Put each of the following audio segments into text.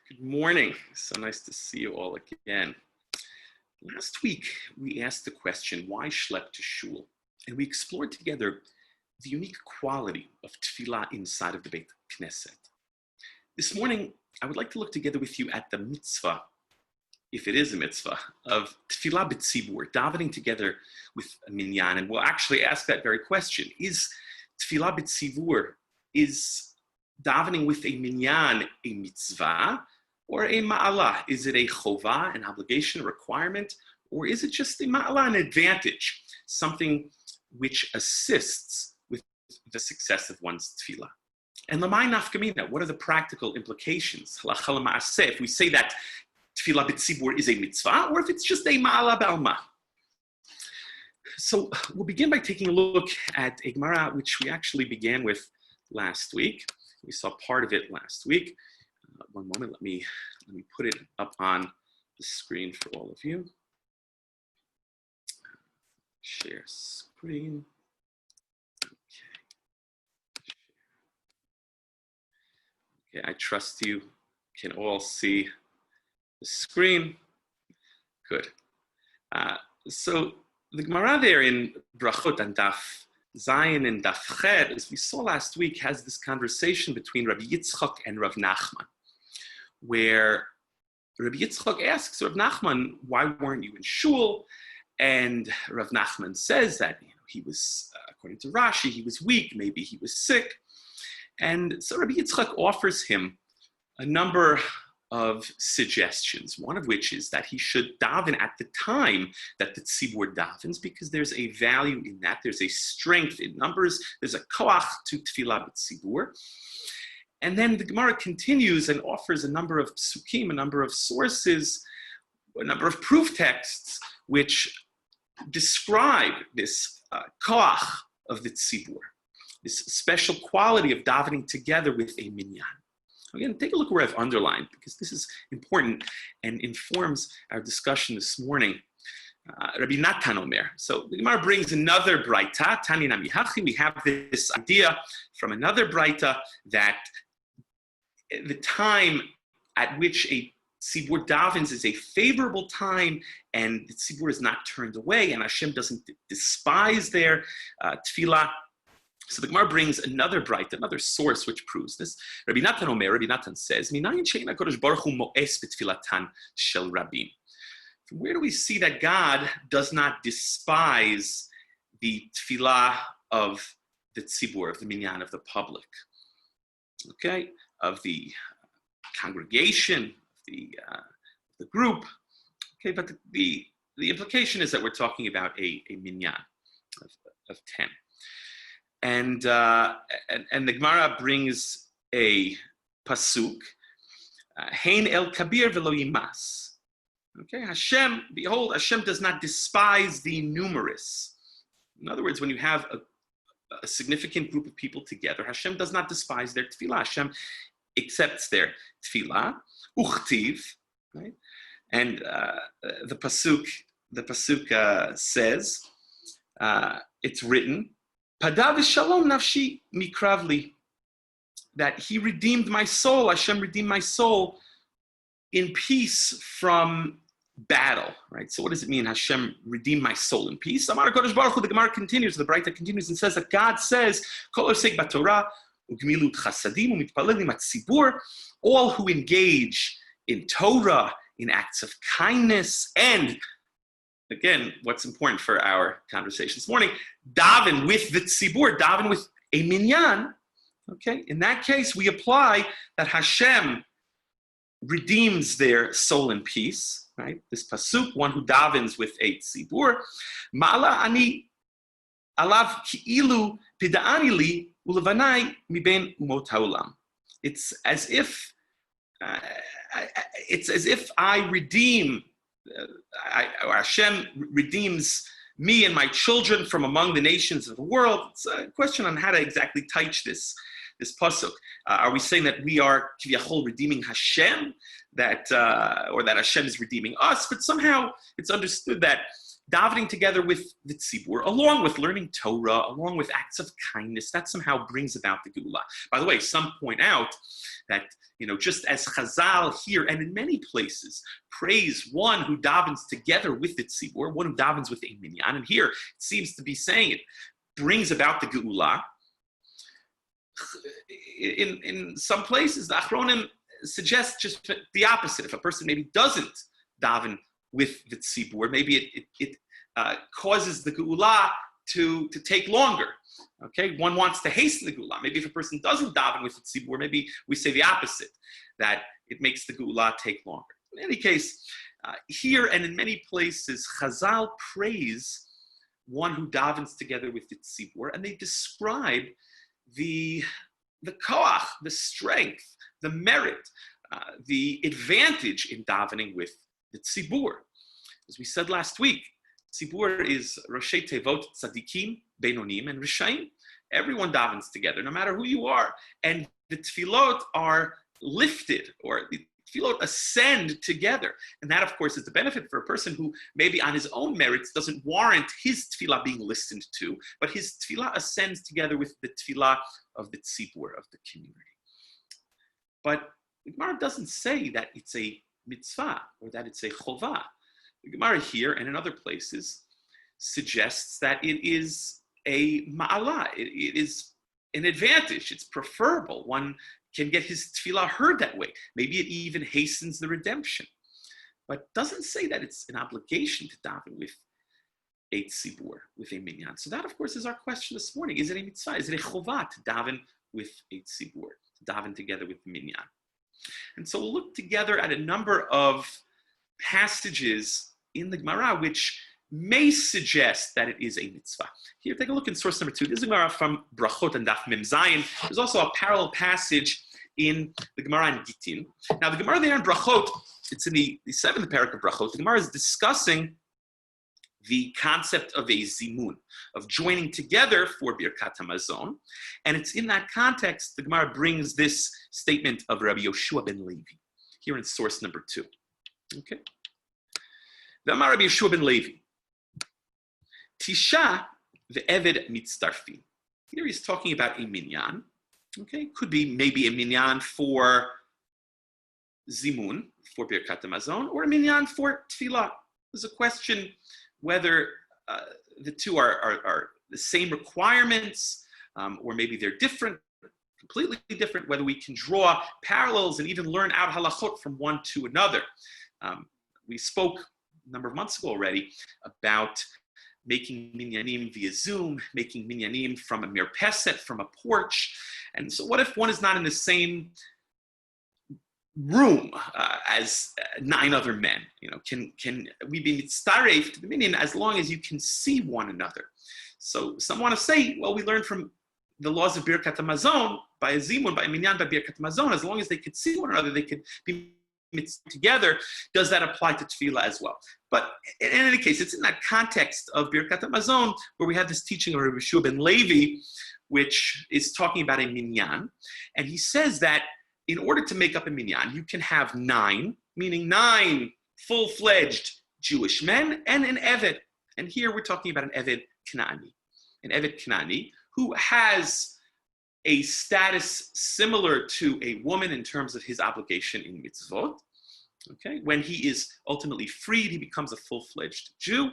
Good morning. So nice to see you all again. Last week, we asked the question, why schlep to shul? And we explored together the unique quality of tefillah inside of the Beit Knesset. This morning, I would like to look together with you at the mitzvah, if it is a mitzvah, of tefillah b'tzibur, davening together with a minyan. And we'll actually ask that very question. Is tefillah b'tzibur, is davening with a minyan a mitzvah or a ma'alah? Is it a chovah, an obligation, a requirement, or is it just a ma'alah, an advantage, something which assists with the success of one's tefillah? And lamai nafkamina, what are the practical implications? Halacha l'ma'aseh, if we say that tefillah b'tzibur is a mitzvah, or if it's just a ma'alah b'alma. So we'll begin by taking a look at a Gemara, which we actually began with last week. We saw part of it last week. One moment, let me put it up on the screen for all of you. Share screen. Okay, I trust you can all see the screen. Good. So the Gemara there in Brachot and Daf Zayin and Daf Chet, as we saw last week, has this conversation between Rabbi Yitzchak and Rav Nachman, where Rabbi Yitzchak asks Rav Nachman, why weren't you in shul? And Rav Nachman says that he was, according to Rashi, he was weak, maybe he was sick. And so Rabbi Yitzchak offers him a number of suggestions, one of which is that he should daven at the time that the tzibur davens, because there's a value in that, there's a strength in numbers, there's a koach to tefillah b'tzibur. And then the Gemara continues and offers a number of psukim, a number of sources, a number of proof texts, which describe this koach of the tzibur, this special quality of davening together with a minyan. Again, take a look where I've underlined, because this is important and informs our discussion this morning. Rabbi Natan Omer. So the Gemara brings another braita, Tani Nami Hachi. We have this idea from another braita that the time at which a tzibur davens is a favorable time, and the tzibur is not turned away, and Hashem doesn't despise their tefillah. So the Gemara brings another bright, another source which proves this. Rabbi Natan Omer, Rabbi Natan says, Minayin she'ein HaKadosh Baruch Hu mo'es b'tfilatan shel rabim. From where do we see that God does not despise the tefillah of the tzibur, of the minyan, of the public? Okay, of the congregation, the group. Okay, but the implication is that we're talking about a minyan of 10. And the Gemara brings a pasuk, Hein el kabir velo yimas. Okay, Hashem, behold, Hashem does not despise the numerous. In other words, when you have a significant group of people together, Hashem does not despise their tefillah. Hashem accepts their tefillah. Uchtiv, right? And the pasuk says, it's written, Padav shalom nafshi mikravli, that he redeemed my soul, Hashem redeemed my soul in peace from battle, right? So what does it mean, Hashem redeemed my soul in peace? Amar HaKadosh Baruch Hu, the Gemara continues, the Braita continues and says that God says, Kol osek b'Torah u'gemilut chasadim u'mitpalelim atzibur, all who engage in Torah, in acts of kindness, and again, what's important for our conversation this morning, daven with the tzibur, daven with a minyan. Okay, in that case, we apply that Hashem redeems their soul in peace, right? This pasuk, one who davens with a tzibur, ma'ala ani alav ki'ilu pida'ani li ulevanai miben umot ha'olam. It's as if I redeem. Hashem redeems me and my children from among the nations of the world. It's a question on how to exactly teach this pasuk. Are we saying that we are kiviyachol redeeming Hashem, or that Hashem is redeeming us? But somehow it's understood that davening together with the tzibur, along with learning Torah, along with acts of kindness, that somehow brings about the geula. By the way, some point out that, just as Chazal here and in many places praise one who davens together with the tzibur, one who davens with a minyan, and here it seems to be saying it brings about the geula. In some places, the Achronim suggest just the opposite. If a person maybe doesn't daven with the tzibur, maybe it causes the geula to take longer. Okay, one wants to hasten the geula. Maybe if a person doesn't daven with the tzibur, maybe we say the opposite, that it makes the geula take longer. In any case, here and in many places, Chazal praise one who davens together with the tzibur, and they describe the koach, the strength, the merit, the advantage in davening with the tzibur. As we said last week, tzibur is Roshei Tevot Tzadikim, Beinonim, and Rishaim. Everyone davens together, no matter who you are. And the tefillot are lifted, or the tefillot ascend together. And that, of course, is the benefit for a person who maybe on his own merits doesn't warrant his tefillah being listened to, but his tefillah ascends together with the tefillah of the tzibur, of the community. But the Gemara doesn't say that it's a mitzvah or that it's a chovah. The Gemara here and in other places suggests that it is a ma'ala. It is an advantage. It's preferable. One can get his tefillah heard that way. Maybe it even hastens the redemption. But doesn't say that it's an obligation to daven with a tzibur, with a minyan. So that, of course, is our question this morning. Is it a mitzvah? Is it a chovah to daven with a tzibur, to daven together with the minyan? And so we'll look together at a number of passages in the Gemara which may suggest that it is a mitzvah. Here, take a look in source number 2. This is Gemara from Brachot and Daf Mem Zayin. There's also a parallel passage in the Gemara in Gittin. Now, the Gemara there in Brachot, it's in the 7th parak of Brachot. The Gemara is discussing the concept of a zimun, of joining together for Birkat HaMazon. And it's in that context, the Gemara brings this statement of Rabbi Yoshua ben Levi, here in source number 2. Okay? The Amar Rabbi Yoshua ben Levi, Tisha ve'eved mitztarfin. Here he's talking about a minyan. Okay, could be maybe a minyan for zimun, for Birkat HaMazon, or a minyan for tefillah. There's a question whether the two are the same requirements, or maybe they're different, completely different, whether we can draw parallels and even learn out halachot from one to another. We spoke a number of months ago already about making minyanim via Zoom, making minyanim from a mirpeset, from a porch. And so what if one is not in the same room as 9 other men? Can we be mitzaref to the minyan as long as you can see one another? So some want to say, well, we learn from the laws of Birkat HaMazon by a zimun, by a minyan, by Birkat HaMazon, as long as they could see one another, they could be together. Does that apply to tefillah as well? But in any case, it's in that context of Birkat HaMazon where we have this teaching of Rabbi Yoshua ben Levi, which is talking about a minyan. And he says that in order to make up a minyan, you can have 9, meaning 9 full-fledged Jewish men and an Eved. And here we're talking about an Eved Knani. An Eved Knani who has a status similar to a woman in terms of his obligation in mitzvot. Okay, when he is ultimately freed, he becomes a full-fledged Jew.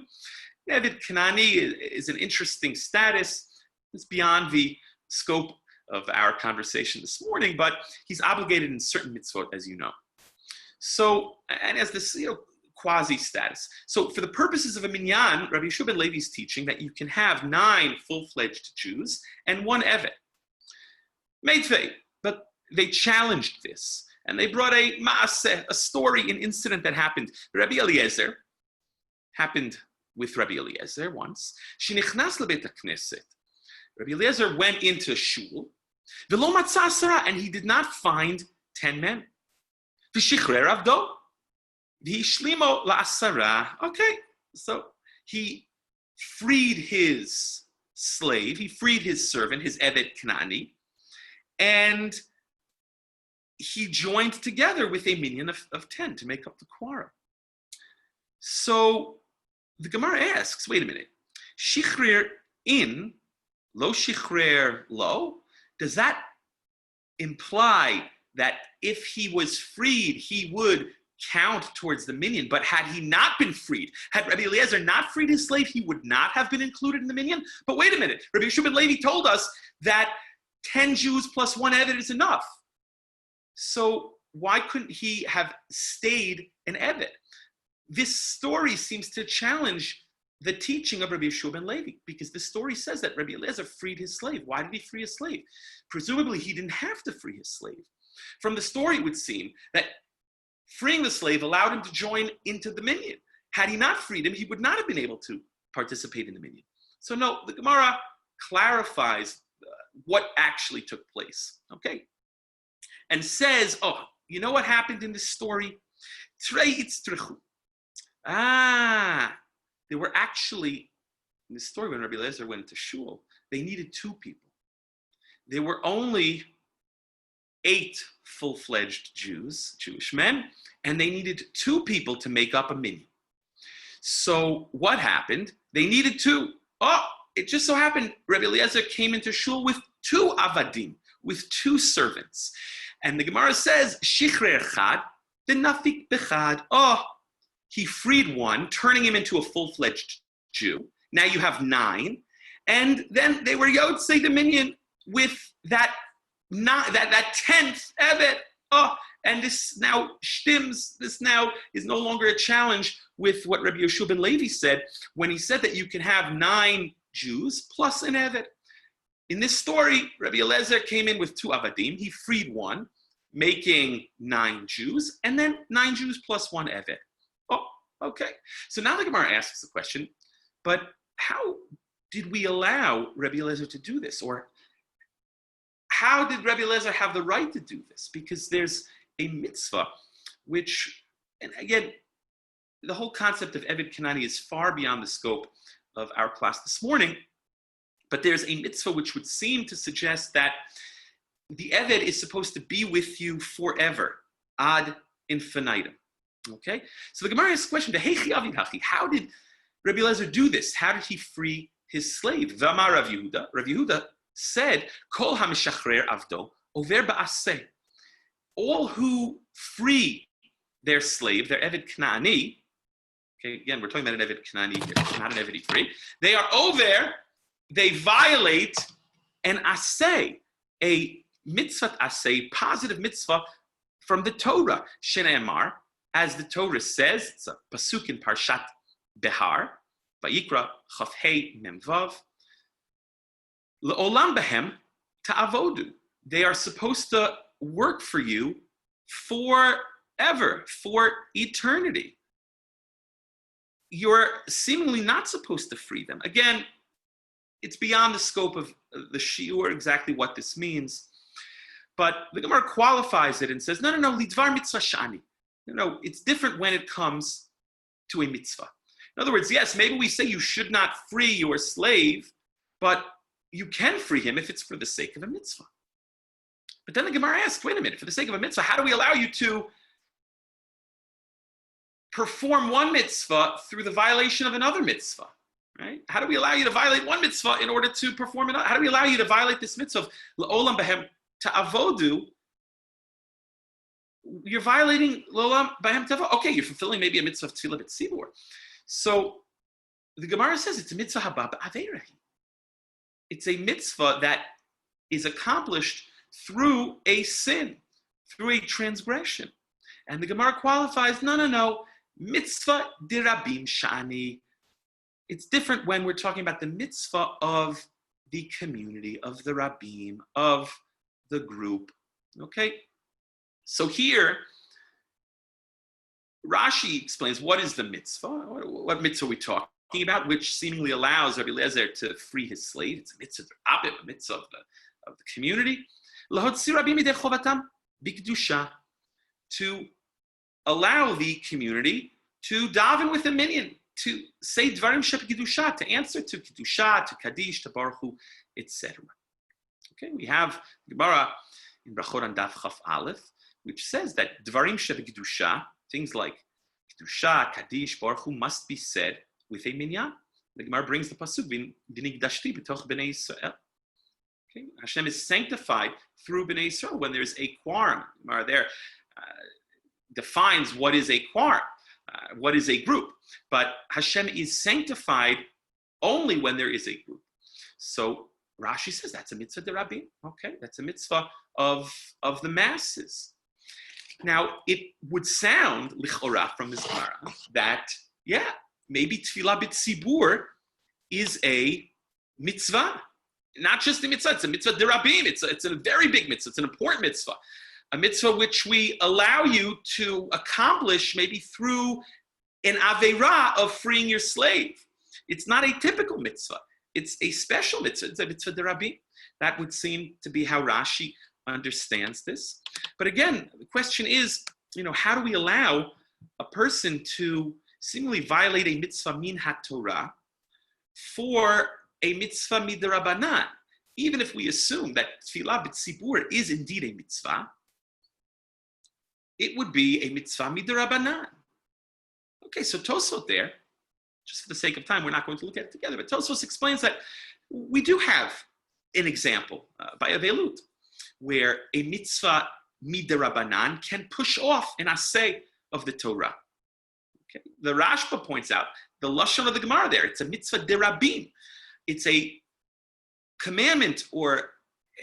Eved Knani is an interesting status. It's beyond the scope of our conversation this morning, but he's obligated in certain mitzvot, as you know. So, and as this quasi status. So, for the purposes of a minyan, Rabbi Yoshua ben Levi is teaching that you can have 9 full-fledged Jews and 1 Eved. Mitzvah, but they challenged this, and they brought a maaseh, a story, an incident that happened. Rabbi Eliezer happened with Rabbi Eliezer once. Shenichnas lebeit hakneset. Rabbi Eliezer went into shul, v'lo matzah asara, and he did not find 10 men. V'shichrer avdo, v'hishlimo la'asara. Okay, so he freed his slave, he freed his servant, his Eved Knani, and he joined together with a minyan of 10 to make up the quorum. So the Gemara asks, wait a minute, shichrir in, lo shichrir lo, does that imply that if he was freed, he would count towards the minyan? But had he not been freed, had Rabbi Eliezer not freed his slave, he would not have been included in the minyan? But wait a minute, Rabbi Yeshua ben Levi told us that 10 Jews plus one Eved is enough. So why couldn't he have stayed an Eved? This story seems to challenge the teaching of Rabbi Yeshua ben Levi, because the story says that Rabbi Eliezer freed his slave. Why did he free his slave? Presumably, he didn't have to free his slave. From the story, it would seem that freeing the slave allowed him to join into the minyan. Had he not freed him, he would not have been able to participate in the minyan. So no, the Gemara clarifies what actually took place, okay? And says, oh, you know what happened in this story? There were actually, in this story when Rabbi Eliezer went to shul, they needed 2 people. There were only 8 full-fledged Jews, Jewish men, and they needed 2 people to make up a minyan. So what happened? They needed 2. Oh, it just so happened Rabbi Eliezer came into shul with 2 avadim, with 2 servants. And the Gemara says, shichrer chad, denafik bechad. Oh, he freed one, turning him into a full-fledged Jew. Now you have 9. And then they were yotzei the minyan with that 10th Eved. Oh, and this now shtims, this now is no longer a challenge with what Rabbi Yeshua ben Levi said when he said that you can have 9 Jews plus an Eved. In this story, Rabbi Eliezer came in with 2 avadim. He freed one, making 9 Jews, and then 9 Jews plus 1 Eved. Oh, okay. So now the Gemara asks the question, but how did we allow Rabbi Eliezer to do this? Or how did Rabbi Eliezer have the right to do this? Because there's a mitzvah, which, and again, the whole concept of Eved Kanani is far beyond the scope of our class this morning, but there's a mitzvah which would seem to suggest that the Eved is supposed to be with you forever, ad infinitum. Okay? So the Gemara asks the question, how did Rabbi Eliezer do this? How did he free his slave? V'amar Rav Yehuda. Rav Yehuda said, Kol ha'mishachrer avdo over ba'aseh. All who free their slave, their Eved Knaani, okay, again, we're talking about an Eved Knaani here, not an Eved free, they are over, they violate an aseh, a mitzvah aseh, positive mitzvah from the Torah. Shene'emar, as the Torah says, it's a pasuk in Parshat Behar, Vayikra Chaf Hei Mem Vav, Le'olam behem ta'avodu. They are supposed to work for you forever, for eternity. You're seemingly not supposed to free them. Again, it's beyond the scope of the shiur exactly what this means. But the Gemara qualifies it and says, no, lidvar mitzvah shani. No, it's different when it comes to a mitzvah. In other words, yes, maybe we say you should not free your slave, but you can free him if it's for the sake of a mitzvah. But then the Gemara asks, wait a minute, for the sake of a mitzvah, how do we allow you to perform one mitzvah through the violation of another mitzvah? Right? How do we allow you to violate one mitzvah in order to perform another? How do we allow you to violate this mitzvah of l'olam behem ta'avodu? You're violating l'olam behem ta'avodu. Okay, you're fulfilling maybe a mitzvah of tefillah b'tzibur. So the Gemara says it's a mitzvah haba b'aveirahi. It's a mitzvah that is accomplished through a sin, through a transgression. And the Gemara qualifies, no, mitzvah dirabim shani. It's different when we're talking about the mitzvah of the community, of the rabbim, of the group. Okay? So here, Rashi explains what is the mitzvah, what mitzvah are we talking about, which seemingly allows Rabbi Eliezer to free his slave. It's a mitzvah, a mitzvah of the community. To allow the community to daven with a minyan, to say dvarim shebekidusha, to answer to kidusha, to kaddish, to baruch hu, etc. Okay, we have Gemara in Brachot on Daf Chaf Aleph, which says that dvarim shebekidusha, things like kidusha, kaddish, baruch hu, must be said with a minyan. The Gemara brings the pasuk, "V'nigdashti b'toch b'nei Yisrael." Okay, Hashem is sanctified through b'nei Yisrael when there's a quorum. The Gemara there defines what is a quorum, what is a group. But Hashem is sanctified only when there is a group. So Rashi says that's a mitzvah derabim. Okay, that's a mitzvah of the masses. Now, it would sound, lichora, from this Gemara, that, yeah, maybe tefillah b'tzibur is a mitzvah. Not just a mitzvah, it's a mitzvah derabim. It's a very big mitzvah. It's an important mitzvah. A mitzvah which we allow you to accomplish maybe through an aveira of freeing your slave. It's not a typical mitzvah. It's a special mitzvah. It's a mitzvah derabim. That would seem to be how Rashi understands this. But again, the question is, how do we allow a person to seemingly violate a mitzvah min haTorah for a mitzvah mid'Rabbanan? Even if we assume that tefillah b'tzibur is indeed a mitzvah, it would be a mitzvah mid'Rabbanan. Okay, so Tosfot there, just for the sake of time, we're not going to look at it together, but Tosfos explains that we do have an example by Avelut, where a mitzvah mid'Rabbanan can push off an aseh of the Torah. Okay? The Rashba points out the lashon of the Gemara there. It's a mitzvah derabim. It's a commandment or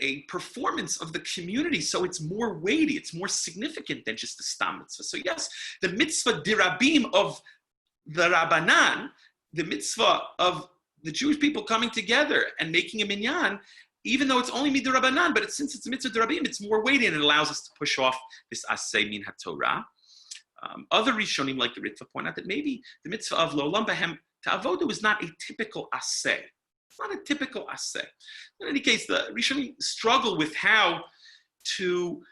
a performance of the community, so it's more weighty, it's more significant than just the stam mitzvah. So yes, the mitzvah derabim of the Rabbanan, the mitzvah of the Jewish people coming together and making a minyan, even though it's only mid'Rabbanan, but since it's a mitzvah derabim, it's more weighty and it allows us to push off this aseh min haTorah. Other Rishonim, like the Ritva, point out that maybe the mitzvah of Lo'olam Bahem Ta'avodu is not a typical aseh. It's not a typical aseh. In any case, the Rishonim struggle with how to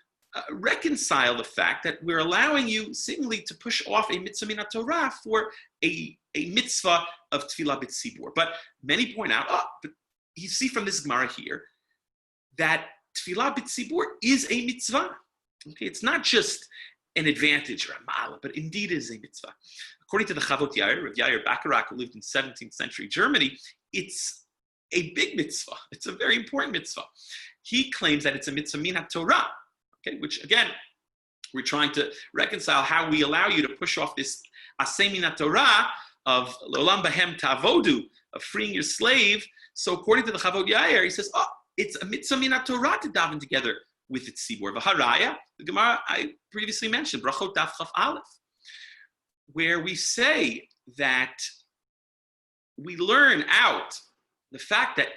reconcile the fact that we're allowing you seemingly to push off a mitzvah min haTorah for a mitzvah of tefillah b'tzibur. But many point out, but you see from this Gemara here that tefillah b'tzibur is a mitzvah. Okay, it's not just an advantage or a ma'ala, but indeed is a mitzvah. According to the Chavot Yair, Rav Yair Bakarak, who lived in 17th century Germany, it's a big mitzvah. It's a very important mitzvah. He claims that it's a mitzvah min haTorah, okay, which again, we're trying to reconcile how we allow you to push off this aseh min haTorah of Lo'olam Bahem Ta'avodu, of freeing your slave. So according to the Chavot Yair, he says, it's a mitzvah min haTorah to daven together with its tzibur. V'haraya, the Gemara I previously mentioned, Brachot Daf Chaf Aleph, where we say that we learn out the fact that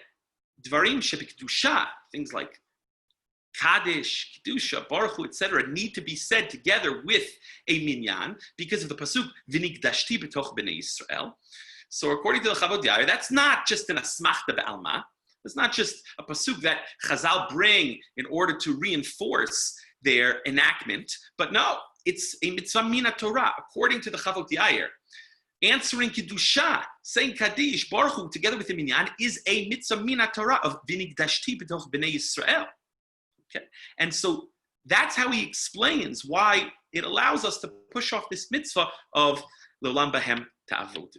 dvarim shebekdusha, things like Kaddish, Kedusha, Baruch Hu, etc., need to be said together with a minyan because of the pasuk V'nigdashti b'toch b'nei Yisrael. So according to the Chavot Yair, that's not just an asmachta b'alma. It's not just a pasuk that Chazal bring in order to reinforce their enactment, but no, it's a mitzvah min haTorah. According to the Chavot Yair, answering Kedusha, saying Kaddish, Baruch Hu, together with the minyan, is a mitzvah min haTorah of V'nigdashti b'toch b'nei Yisrael. Okay, and so that's how he explains why it allows us to push off this mitzvah of Lo'olam Bahem Ta'avodu.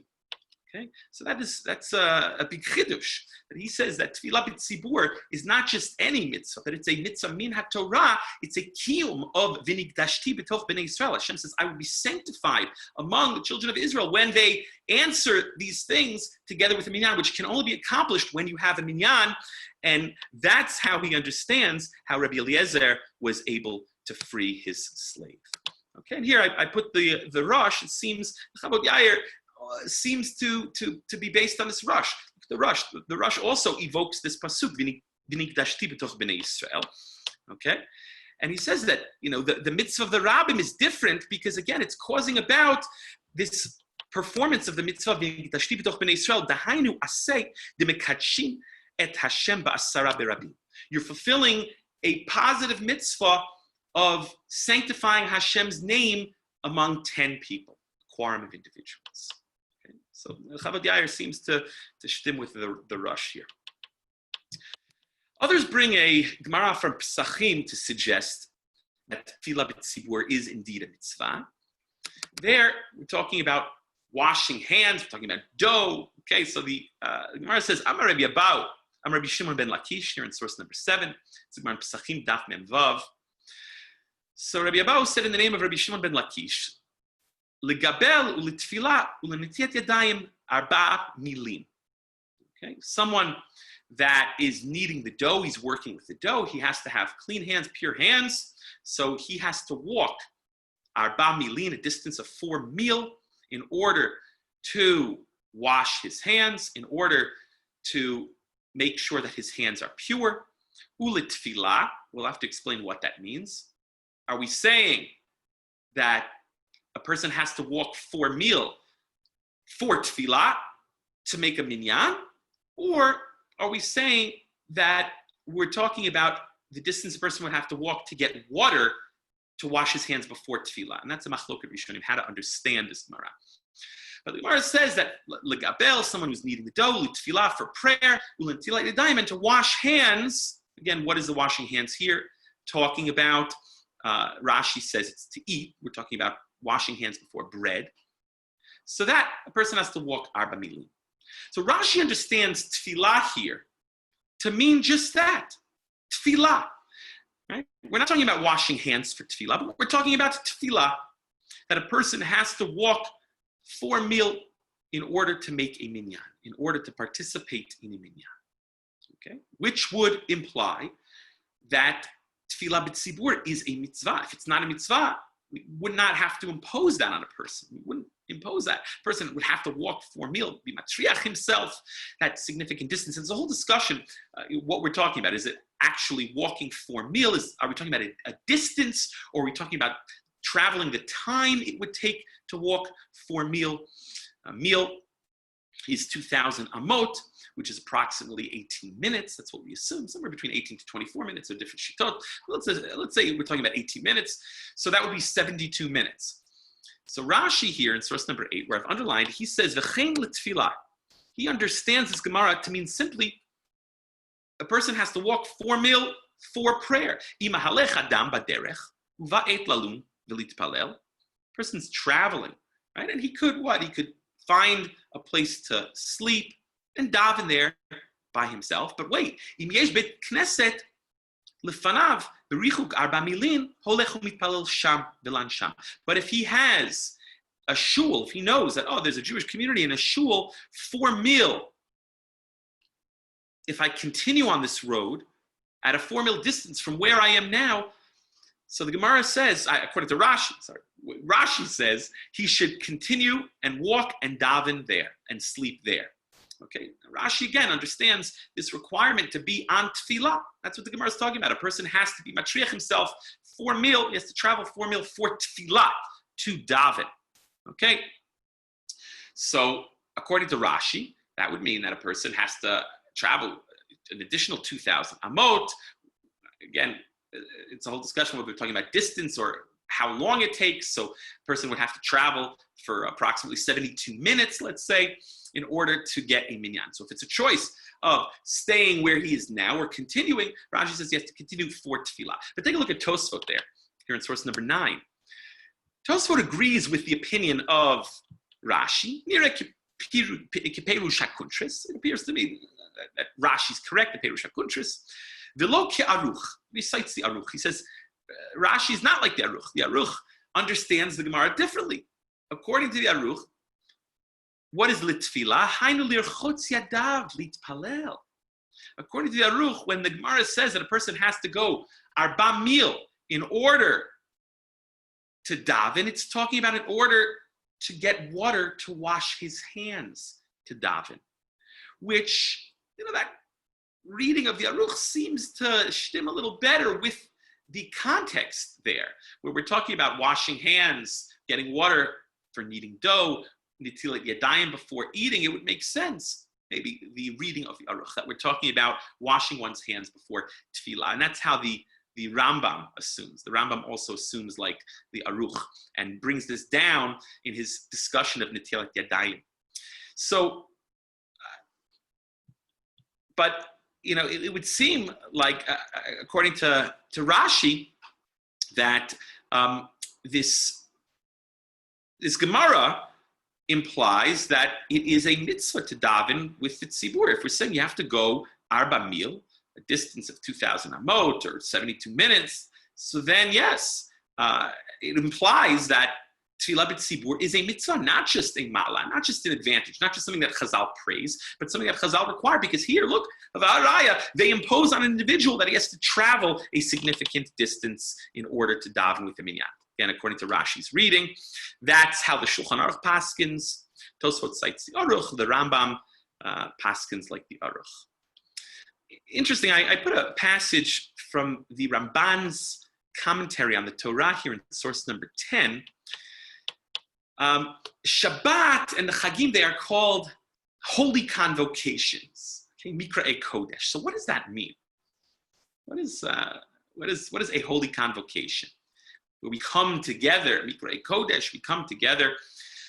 Okay, so that's a big chiddush. That he says that tefillah b'tzibur is not just any mitzvah, that it's a mitzvah min haTorah. It's a kiyum of v'nigdashti b'toch b'nei Yisrael. Hashem says, I will be sanctified among the children of Israel when they answer these things together with a minyan, which can only be accomplished when you have a minyan. And that's how he understands how Rabbi Eliezer was able to free his slave. Okay, and here I put the Rosh. It seems Chavot Yair seems to be based on this Rosh. The Rosh also evokes this pasuk V'nigdashti b'toch b'nei Yisrael. Okay, and he says that the mitzvah of the rabbim is different because again it's causing about this performance of the mitzvah V'nigdashti b'toch b'nei Yisrael. Dahainu aseh demekadshim et Hashem ba'asara berabim. You're fulfilling a positive mitzvah of sanctifying Hashem's name among 10 people, a quorum of individuals. Okay? So Chavot Yair seems to shtim with the Rosh here. Others bring a Gemara from Pesachim to suggest that tefillah b'tzibur is indeed a mitzvah. There, we're talking about washing hands, we're talking about dough. Okay, so the Gemara says, Amar Rabbi Abau, Amar Rabbi Shimon ben Lakish, here in source number 7. It's Gemara in Pesachim, Daf Mem Vav. So Rabbi Abau said in the name of Rabbi Shimon ben Lakish, Legabel ulitfila ulenetiat yadayim arba milim. Okay, someone that is kneading the dough, he's working with the dough, he has to have clean hands, pure hands, so he has to walk arba milin, a distance of 4 mil, in order to wash his hands, in order to make sure that his hands are pure. Ulitfila, we'll have to explain what that means. Are we saying that a person has to walk 4 mil for tefillah to make a minyan? Or are we saying that we're talking about the distance a person would have to walk to get water to wash his hands before tefillah? And that's a machloket rishonim, how to understand this Gemara. But the Gemara says that legabel, someone who's kneading the dough, tefillah for prayer, ulentilai yadayim, and to wash hands. Again, what is the washing hands here talking about? Rashi says it's to eat. We're talking about washing hands before bread. So that a person has to walk arba milim. So Rashi understands tefillah here to mean just that, tefillah. Right? We're not talking about washing hands for tefillah, but we're talking about tefillah, that a person has to walk 4 mil in order to make a minyan, in order to participate in a minyan. Okay? Which would imply that tefillah b'tzibur is a mitzvah. If it's not a mitzvah, we would not have to impose that on a person. We wouldn't impose that. A person would have to walk 4 mil, be matriach himself, that significant distance. And there's a whole discussion, what we're talking about. Is it actually walking 4 mil? Are we talking about a distance, or are we talking about traveling the time it would take to walk 4 mil? A mil is 2,000 amot, which is approximately 18 minutes. That's what we assume, somewhere between 18 to 24 minutes, or different shittot. Let's say we're talking about 18 minutes. So that would be 72 minutes. So Rashi here in source number 8, where I've underlined, he says, V'chein l'tfilah. He understands this Gemara to mean simply a person has to walk 4 mil for prayer. Ima halech adam baderech, va'et lalun v'litpalel. Person's traveling, right? And he could what? He could find a place to sleep and daven there by himself. But wait, im yesh bet knesset lefanav berichuk arba milin holech umitpalel sham v'lan sham. But if he has a shul, if he knows that, oh, there's a Jewish community in a shul 4 mil, if I continue on this road at a 4 mil distance from where I am now, so the Gemara says, according to Rashi says he should continue and walk and daven there and sleep there. Okay, Rashi again understands this requirement to be on tefillah. That's what the Gemara is talking about. A person has to be matriach himself 4 mil. He has to travel 4 mil for tefillah, to daven. Okay, so according to Rashi, that would mean that a person has to travel an additional 2,000 amot. Again, it's a whole discussion whether we're talking about distance or how long it takes. So a person would have to travel for approximately 72 minutes, let's say, in order to get a minyan. So if it's a choice of staying where he is now or continuing, Rashi says he has to continue for tefillah. But take a look at Tosfot there, here in source number 9. Tosfot agrees with the opinion of Rashi. It appears to me that Rashi is correct, the Perush HaKuntris. V'lo ke'aruch, he cites the Aruch. He says, Rashi is not like the Aruch. The Aruch understands the Gemara differently. According to the Aruch, what is litfilah? Hainu lirchotz yadav litpalel. According to the Aruch, when the Gemara says that a person has to go arba mil in order to daven, it's talking about in order to get water to wash his hands to daven, which, that reading of the Aruch seems to stem a little better with the context there, where we're talking about washing hands, getting water for kneading dough, nitilat yadayim before eating. It would make sense, maybe the reading of the Aruch, that we're talking about washing one's hands before tefillah. And that's how the Rambam assumes. The Rambam also assumes like the Aruch and brings this down in his discussion of nitilat yadayim. So, but it would seem like, according to Rashi, that this Gemara implies that it is a mitzvah to daven with the tzibur. If we're saying you have to go arba mil, a distance of 2,000 amot or 72 minutes, so then yes, it implies that tefillah b'tzibur is a mitzvah, not just a ma'ala, not just an advantage, not just something that Chazal praise, but something that Chazal require. Because here, look, they impose on an individual that he has to travel a significant distance in order to daven with the minyan. Again, according to Rashi's reading, that's how the Shulchan Aruch paskins. Tosfot cites the Aruch, the Rambam paskins like the Aruch. Interesting, I put a passage from the Ramban's commentary on the Torah here in source number 10. Shabbat and the Chagim, they are called holy convocations. Okay, Mikra'e Kodesh. So what does that mean? What is a holy convocation? Where we come together, Mikra'e Kodesh, we come together.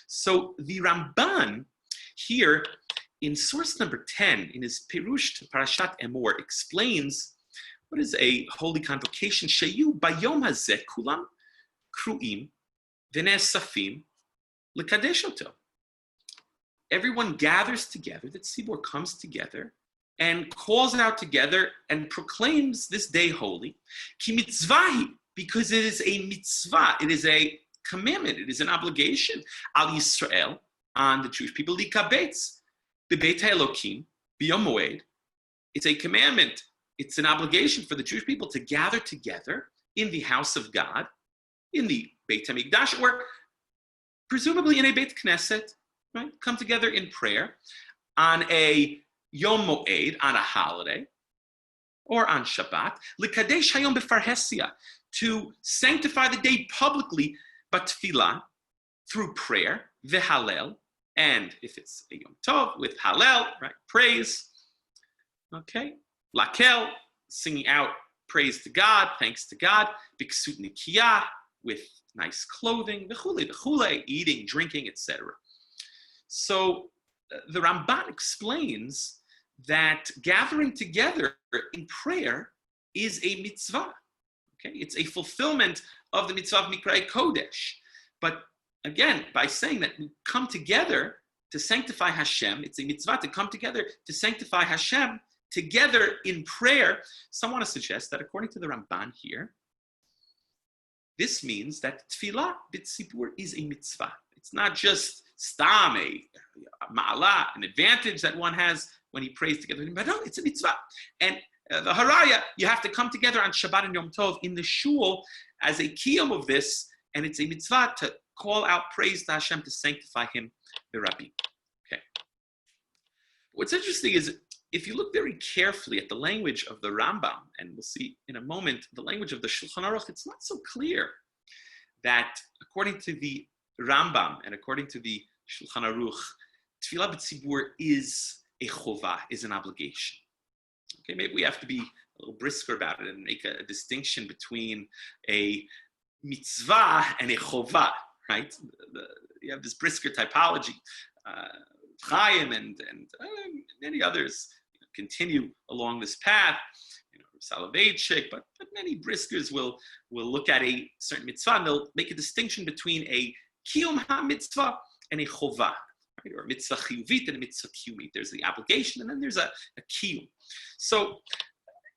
So the Ramban here in source number 10, in his Pirush to Parashat Emor, explains what is a holy convocation. Sheyu bayom hazeh kulam kruim v'ne'esafim l'kadesh oto. Everyone gathers together, the tzibur comes together and calls out together and proclaims this day holy. Ki mitzvahi, because it is a mitzvah, it is a commandment, it is an obligation al Yisrael, on the Jewish people, likabetz b'beit ha'elokim b'yom moed. It's a commandment, it's an obligation for the Jewish people to gather together in the house of God, in the Beit HaMikdash, or presumably in a Beit Knesset, right? Come together in prayer on a Yom Moed, on a holiday, or on Shabbat, l'kadesh hayom b'farhesia, to sanctify the day publicly, but tefillah, through prayer, v'halel, and if it's a Yom Tov, with halel, right, praise, okay, lakel, singing out praise to God, thanks to God, biksut nikiyah, with nice clothing, v'chule, eating, drinking, etc. So the Ramban explains that gathering together in prayer is a mitzvah. Okay, it's a fulfillment of the mitzvah of Mikra'e Kodesh. But again, by saying that we come together to sanctify Hashem, it's a mitzvah to come together to sanctify Hashem together in prayer. Some want to suggest that according to the Ramban here, this means that tefillah b'tzibur is a mitzvah. It's not just stam, a ma'ala, an advantage that one has when he prays together, but no, it's a mitzvah. And the haraya, you have to come together on Shabbat and Yom Tov in the shul as a kiyum of this, and it's a mitzvah to call out praise to Hashem, to sanctify Him, the Rabbi. Okay. What's interesting is, if you look very carefully at the language of the Rambam, and we'll see in a moment, the language of the Shulchan Aruch, it's not so clear that according to the Rambam and according to the Shulchan Aruch, tefillah b'tzibur is a chovah, is an obligation. Okay, maybe we have to be a little brisker about it and make a distinction between a mitzvah and a chovah, right? You have this brisker typology. Chaim and many others continue along this path. Soloveitchik, but many briskers will look at a certain mitzvah and they'll make a distinction between a kiyum ha-mitzvah and a chovah, right? Or a mitzvah chiyuvit and a mitzvah kiyumit. There's the obligation and then there's a kiyum. So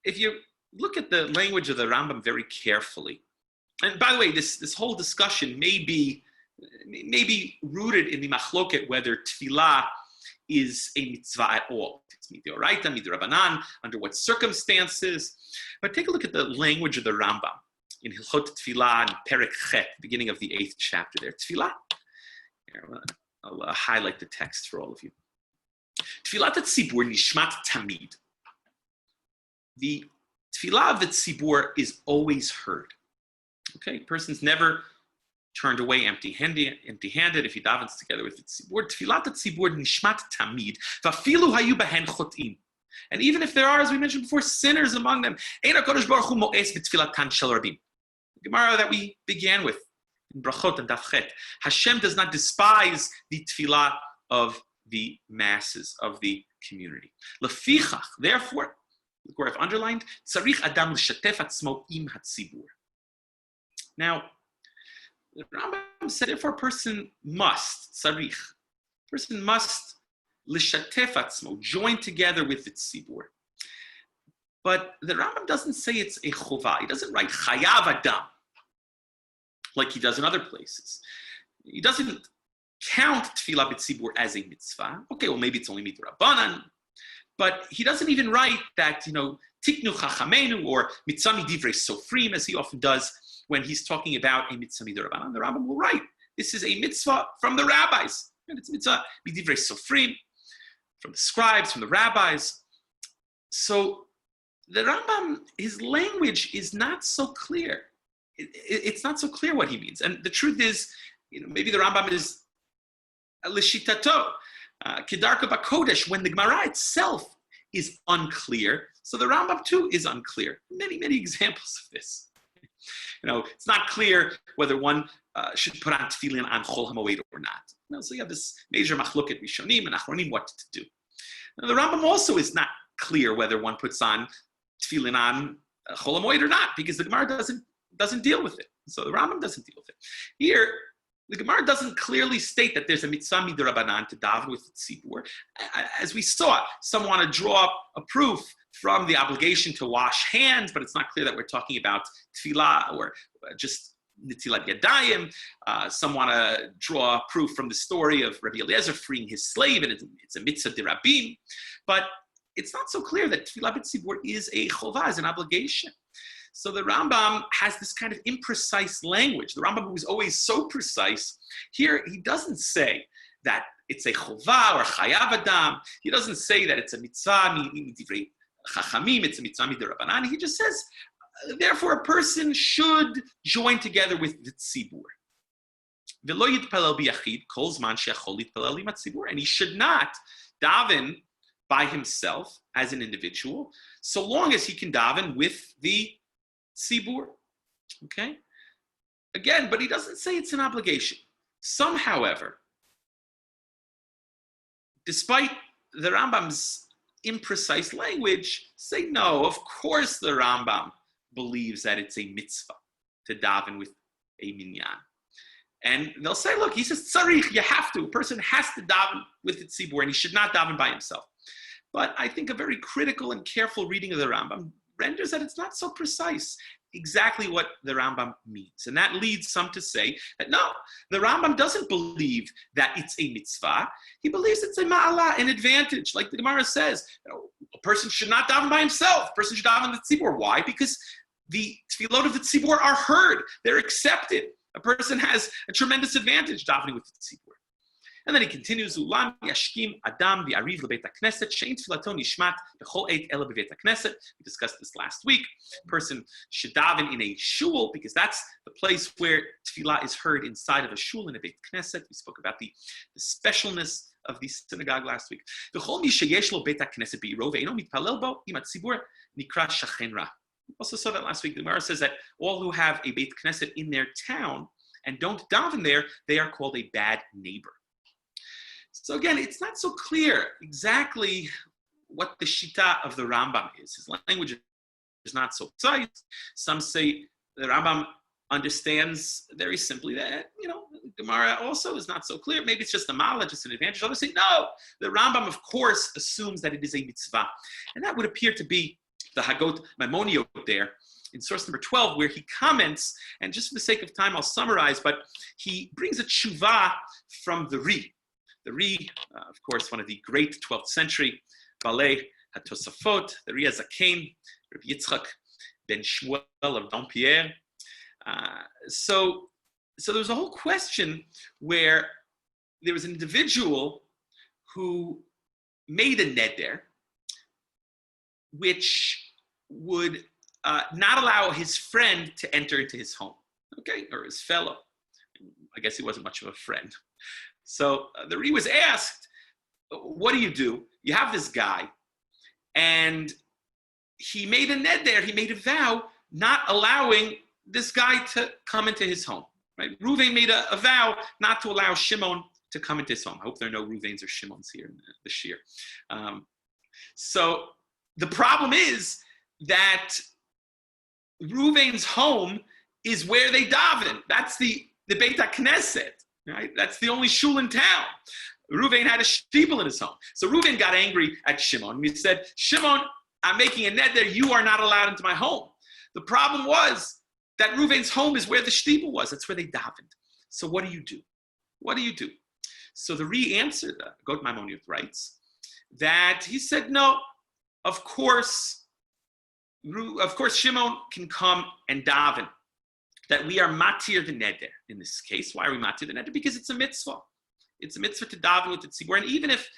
if you look at the language of the Rambam very carefully, and by the way, this whole discussion may be rooted in the machloket whether tefillah is a mitzvah at all. It's midoraita, midorabanan, under what circumstances. But take a look at the language of the Rambam in Hilchot Tefillah, in Perek Chet, beginning of the 8th chapter there. Tefillah, here, I'll highlight the text for all of you. Tefillat tzibur nishmat tamid. The tefillah of the tzibur is always heard. Okay, person's never turned away empty-handed if he davens together with the tzibur. Tefillat tzibur nishmat tamid, v'afilu hayu behen chotim. And even if there are, as we mentioned before, sinners among them, ein HaKadosh Baruch Hu mo'es b'tefilatan shel rabim. The Gemara that we began with in Brachot and Daf Chet. Hashem does not despise the tefillah of the masses, of the community. Lefichach, therefore, look where I've underlined, tzarich adam l'shatef atzmo im hatzibur. Now, the Rambam said, therefore, a person must, tzarich, person must lishatef atzmo, join together with the tzibur. But the Rambam doesn't say it's a chovah. He doesn't write chayav adam like he does in other places. He doesn't count tefillah b'tzibur as a mitzvah. Okay, well maybe it's only midrabanan, but he doesn't even write that, tiknu chachamenu or mitzvah midivrei sofrim, as he often does when he's talking about a mitzvah midrabanan. The Rambam will write, this is a mitzvah from the rabbis. And it's mitzvah midivrei sofrim, from the scribes, from the rabbis. So the Rambam, his language is not so clear. It's not so clear what he means. And the truth is, maybe the Rambam is lishitato, kedarka b'kodesh, when the Gemara itself is unclear. So the Rambam too is unclear. Many, many examples of this. It's not clear whether one should put on tefillin on Chol HaMoed or not. So you have this major machloket Rishonim and Achronim what to do. Now, the Rambam also is not clear whether one puts on tefillin on Chol HaMoed or not, because the Gemara doesn't deal with it. So the Rambam doesn't deal with it. Here, the Gemara doesn't clearly state that there's a mitzvah midrabanan to daven with tzibur. As we saw, some want to draw up a proof from the obligation to wash hands, but it's not clear that we're talking about tefillah or just nitilat yadayim. Some want to draw proof from the story of Rabbi Eliezer freeing his slave, and it's a mitzvah dirabim. But it's not so clear that tefillah b'tzibur is a chovah, is an obligation. So the Rambam has this kind of imprecise language. The Rambam, who is always so precise, here he doesn't say that it's a chovah or chayav adam. He doesn't say that it's a mitzvah midivrei chachamim, it's a mitzvah midirabanan. He just says, therefore, a person should join together with the tzibur. V'lo yitpalel biyachid kol zman she'achol yitpalel im hatzibur, and he should not daven by himself as an individual, so long as he can daven with the tzibur. Okay? Again, but he doesn't say it's an obligation. Some, however, despite the Rambam's imprecise language, say no, of course the Rambam believes that it's a mitzvah to daven with a minyan. And they'll say, look, he says, tzarich, you have to. A person has to daven with the tzibur, and he should not daven by himself. But I think a very critical and careful reading of the Rambam renders that it's not so precise exactly what the Rambam means. And that leads some to say that no, the Rambam doesn't believe that it's a mitzvah. He believes it's a ma'ala, an advantage. Like the Gemara says, a person should not daven by himself. A person should daven the tzibur. Why? Because the tefillot of the tzibur are heard. They're accepted. A person has a tremendous advantage davening with the tzibur. And then he continues, Ulam yashkim adam v'ariv lebeit hakneset she'ein tfilato nishmat b'chol eit ela b'beit hakneset. We discussed this last week. A person should daven in a shul because that's the place where tefillah is heard inside of a shul in a beit knesset. We spoke about the specialness of the synagogue last week. V'chol mi sheyesh lo beit hakneset b'iro ve'eno mitpalel bo im hatzibur nikra shachen ra. We also saw that last week. The Gemara says that all who have a beit knesset in their town and don't daven there, they are called a bad neighbor. So again, it's not so clear exactly what the shita of the Rambam is. His language is not so precise. Some say the Rambam understands very simply that, Gemara also is not so clear. Maybe it's just a mala, just an advantage. Others say, no, the Rambam, of course, assumes that it is a mitzvah. And that would appear to be the Hagot Maimoniot there in source number 12, where he comments, and just for the sake of time, I'll summarize, but he brings a tshuva from the Ri. The Ri, of course, one of the great 12th century Balei HaTosafot, the Ri HaZaken, Rabbi Yitzchak ben Shmuel of Dampierre. So there was a whole question where there was an individual who made a neder, which would not allow his friend to enter into his home, okay, or his fellow. I guess he wasn't much of a friend. So the Ri was asked, what do? You have this guy, and he made a neder, he made a vow, not allowing this guy to come into his home. Right? Ruvain made a vow not to allow Shimon to come into his home. I hope there are no Ruvains or Shimons here in the shir. So the problem is that Ruvain's home is where they daven. That's the Beit HaKnesset. Right? That's the only shul in town. Reuven had a shtibel in his home. So Reuven got angry at Shimon. He said, Shimon, I'm making a neder. You are not allowed into my home. The problem was that Reuven's home is where the shtibel was. That's where they davened. So what do you do? What do you do? So the Ri answered, Goat Maimonides writes, that he said, no, of course Shimon can come and daven. That we are matir the neder in this case. Why are we matir the neder? Because it's a mitzvah. It's a mitzvah to daven with the tzibur. And even if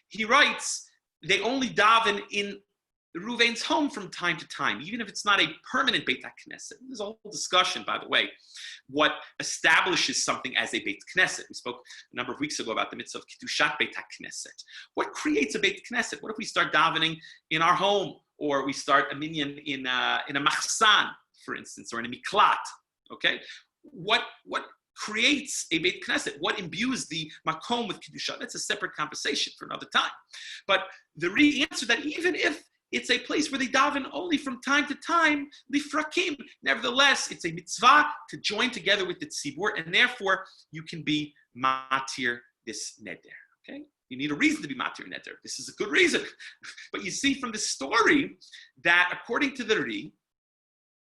he writes, they only daven in Reuven's home from time to time, even if it's not a permanent Beit HaKnesset. There's a whole discussion, by the way, what establishes something as a Beit Knesset. We spoke a number of weeks ago about the mitzvah of Kiddushat Beit HaKnesset. What creates a Beit Knesset? What if we start davening in our home, or we start a minyan in a machsan, for instance, or in a miklat? Okay, what creates a Beit Knesset? What imbues the makom with Kiddusha? That's a separate conversation for another time. But the answer that even if it's a place where they daven only from time to time, lifrakim, nevertheless, it's a mitzvah to join together with the tzibur, and therefore you can be matir this neder. Okay, you need a reason to be matir neder. This is a good reason. But you see from the story that according to the Ri,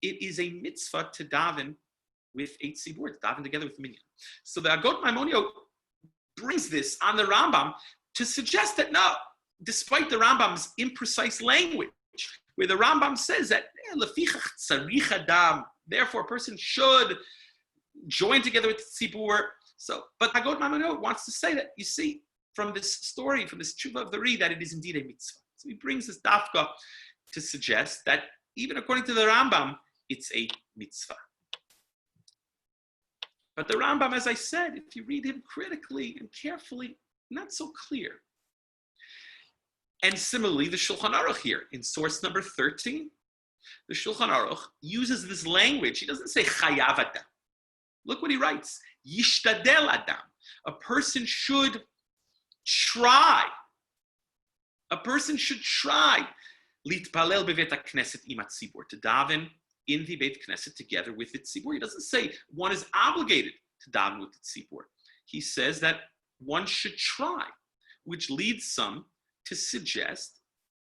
it is a mitzvah to daven with a tzibur, to daven together with the minyan. So the Agot Maimonides brings this on the Rambam to suggest that no, despite the Rambam's imprecise language, where the Rambam says that lefichach tzarich adam, therefore a person should join together with the tzibur. So, but Agot Maimonides wants to say that, you see, from this story, from this tshuva of the Ri, that it is indeed a mitzvah. So he brings this dafka to suggest that even according to the Rambam, it's a mitzvah. But the Rambam, as I said, if you read him critically and carefully, not so clear. And similarly, the Shulchan Aruch here, in source number 13, the Shulchan Aruch uses this language. He doesn't say chayav adam. Look what he writes. Yishtadel adam. A person should try. A person should try. Litpalel bevet HaKnesset im hatzibur, to daven in the Beit Knesset together with the tzibur. He doesn't say one is obligated to daven with the tzibur. He says that one should try, which leads some to suggest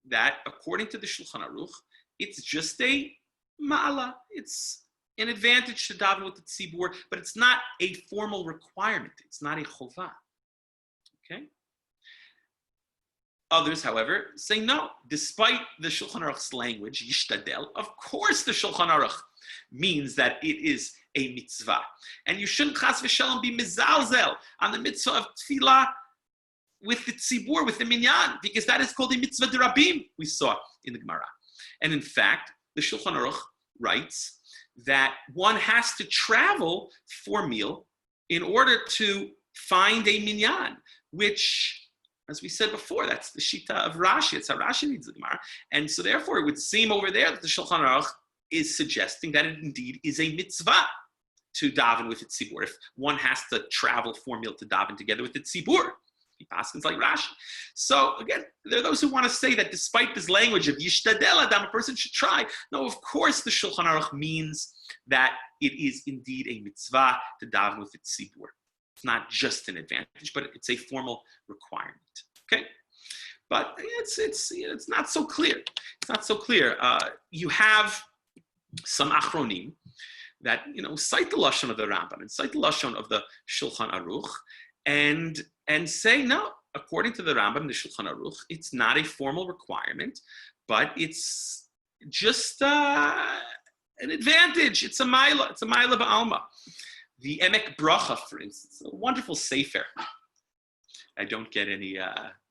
that according to the Shulchan Aruch, it's just a ma'ala, it's an advantage to daven with the tzibur, but it's not a formal requirement. It's not a chovah. Okay? Others, however, say no. Despite the Shulchan Aruch's language, yishtadel, of course the Shulchan Aruch means that it is a mitzvah. And you shouldn't chas v'shalom be mizalzel on the mitzvah of tefillah with the tzibur, with the minyan, because that is called a mitzvah derabim, we saw in the Gemara. And in fact, the Shulchan Aruch writes that one has to travel for meal in order to find a minyan, which, as we said before, that's the shita of Rashi. It's how Rashi reads the Gemara. And so therefore, it would seem over there that the Shulchan Aruch is suggesting that it indeed is a mitzvah to daven with the tzibur. If one has to travel for meal to daven together with the tzibur, he paskins like Rashi. So again, there are those who want to say that despite this language of yishtadel adam, a person should try. No, of course the Shulchan Aruch means that it is indeed a mitzvah to daven with the tzibur. It's not just an advantage, but it's a formal requirement. Okay, but it's not so clear. It's not so clear. You have some achronim that cite the lashon of the Rambam and cite the lashon of the Shulchan Aruch, and say no. According to the Rambam, the Shulchan Aruch, it's not a formal requirement, but it's just an advantage. It's a maila. It's a maila ba'alma. The Emek Bracha, for instance, a wonderful sefer. I don't get any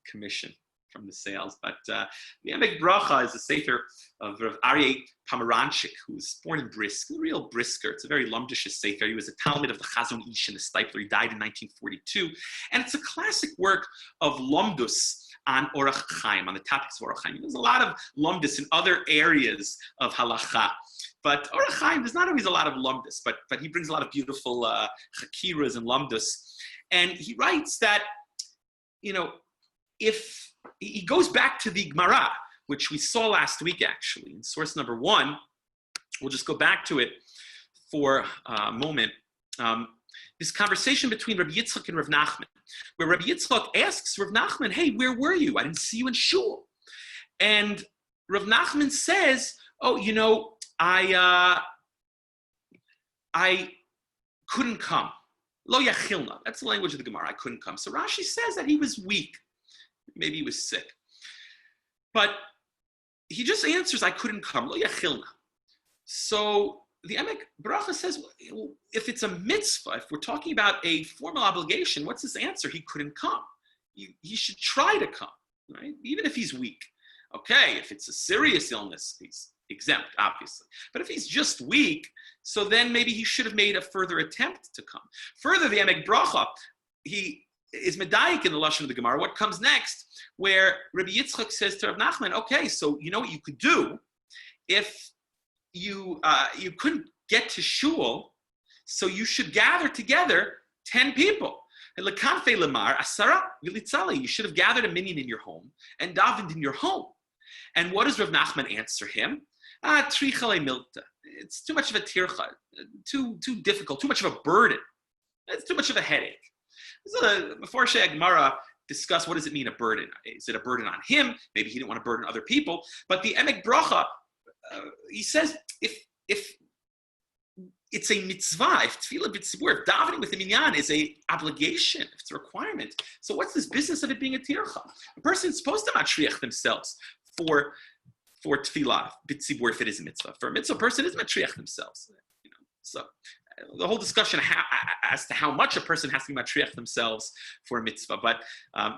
commission from the sales, but the Emek Bracha is a sefer of Rav Aryeh Pomeranchik, who was born in Brisk, a real Brisker. It's a very lumdishish sefer. He was a Talmud of the Chazon Ish and the Stipler. He died in 1942. And it's a classic work of lumdus on Orach Chaim, on the topics of Orach Chaim. There's a lot of lumdus in other areas of halacha. But Orach Chaim, there's not always a lot of lumdus, but he brings a lot of beautiful chakiras and lumdus. And he writes that, if he goes back to the Gemara, which we saw last week actually, in source number 1, we'll just go back to it for a moment. this conversation between Rabbi Yitzchak and Rav Nachman, where Rabbi Yitzchak asks Rav Nachman, hey, where were you? I didn't see you in shul. And Rav Nachman says, oh, I couldn't come. Lo yachilna. That's the language of the Gemara. I couldn't come. So Rashi says that he was weak. Maybe he was sick. But he just answers, I couldn't come. Lo yachilna. So the Emek Bracha says, well, if it's a mitzvah, if we're talking about a formal obligation, what's his answer? He couldn't come. He should try to come, right? Even if he's weak. Okay, if it's a serious illness, he's exempt, obviously. But if he's just weak, so then maybe he should have made a further attempt to come. Further, the Emek Bracha, he is medayik in the lashon of the Gemara. What comes next, where Rabbi Yitzchak says to Rav Nachman, okay, so you know what you could do if you couldn't get to shul, so you should gather together 10 people. You should have gathered a minyan in your home and davened in your home. And what does Rav Nachman answer him? Trichale milta. It's too much of a tircha, too difficult, too much of a burden. It's too much of a headache. So before Gemara discuss what does it mean a burden? Is it a burden on him? Maybe he didn't want to burden other people. But the Emek Bracha, he says, if it's a mitzvah, if tefillah b'tzibur, if davening with the minyan is a obligation, if it's a requirement, so what's this business of it being a tircha? A person's supposed to matriach themselves for tefillah b'tzibur if it is a mitzvah. For a mitzvah, a person is matriach themselves. So the whole discussion as to how much a person has to be matriach themselves for a mitzvah. But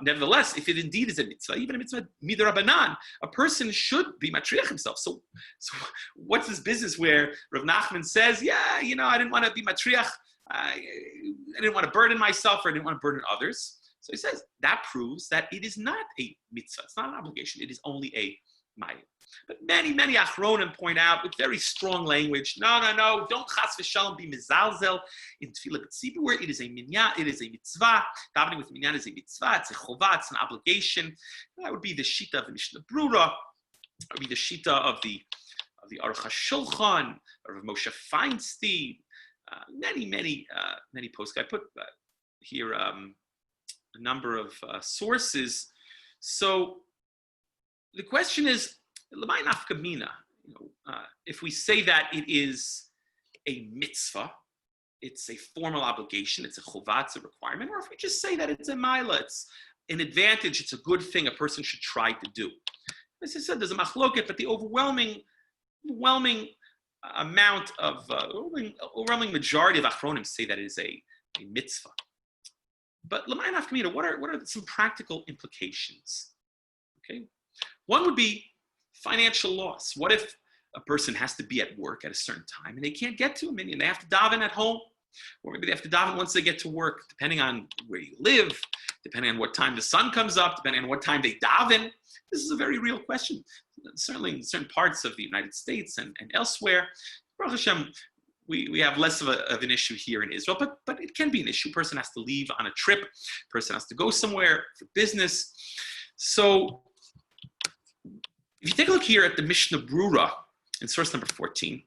nevertheless, if it indeed is a mitzvah, even a mitzvah midrabanan, a person should be matriach himself. So what's this business where Rav Nachman says, I didn't want to be matriach, I didn't want to burden myself, or I didn't want to burden others. So he says that proves that it is not a mitzvah. It's not an obligation. It is only a ma'il. But many achronim point out with very strong language, no, don't chas v'shalom be mizalzel in tefillah b'tzibur. It is a minyan, it is a mitzvah. Davening with minyan is a mitzvah, it's a chovah, it's an obligation. That would be the shita of the Mishnah Brura. That would be the shita of the Aruch HaShulchan, of Moshe Feinstein. Many posts. I put here a number of sources. So the question is, l'may nafka mina, if we say that it is a mitzvah, it's a formal obligation, it's a chovah, it's a requirement, or if we just say that it's a maila, it's an advantage, it's a good thing a person should try to do. As I said, there's a machloket, but the overwhelming amount of, overwhelming majority of achronim say that it is a mitzvah. But l'may nafka mina, what are some practical implications? Okay, one would be financial loss. What if a person has to be at work at a certain time and they can't get to a minyan? They have to daven at home, or maybe they have to daven once they get to work, depending on where you live, depending on what time the sun comes up, depending on what time they daven. This is a very real question. Certainly in certain parts of the United States and elsewhere, Baruch Hashem, we have less of an issue here in Israel, but it can be an issue. A person has to leave on a trip. A person has to go somewhere for business. So if you take a look here at the Mishnah Brura in source number 14,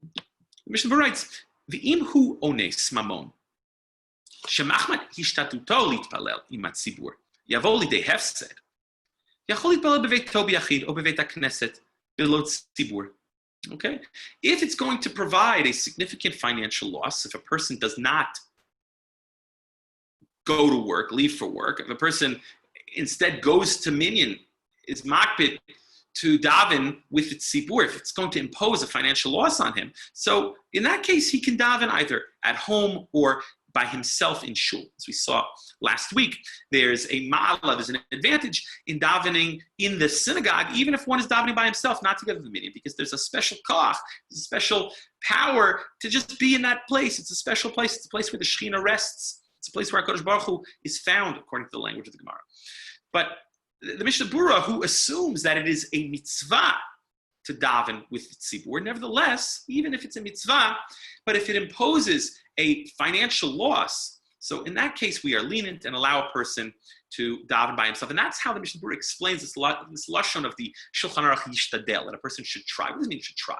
the Mishnah Brura writes, "V'im hu ones mamon, shemachmat hishtatuto litpalel im hatzibur, yavo lidei hefsed, yachol litpalel beveito b'yachid o beveit hakneset b'lo tzibur." Okay, if it's going to provide a significant financial loss, if a person does not go to work, leave for work, if a person instead goes to minyan, is makbid to daven with the tzibur, if it's going to impose a financial loss on him. So in that case, he can daven either at home or by himself in shul. As we saw last week, there's a ma'ala, there's an advantage in davening in the synagogue, even if one is davening by himself, not together with the minyan, because there's a special koach, there's a special power to just be in that place. It's a special place. It's a place where the Shekhinah rests. It's a place where HaKadosh Baruch Hu is found, according to the language of the Gemara. But the Mishnah Brura, who assumes that it is a mitzvah to daven with the tzibur, nevertheless, even if it's a mitzvah, but if it imposes a financial loss, so in that case we are lenient and allow a person to daven by himself. And that's how the Mishnah Brura explains this lashon of the Shulchan Aruch Yishtadel, that a person should try. What does it mean should try?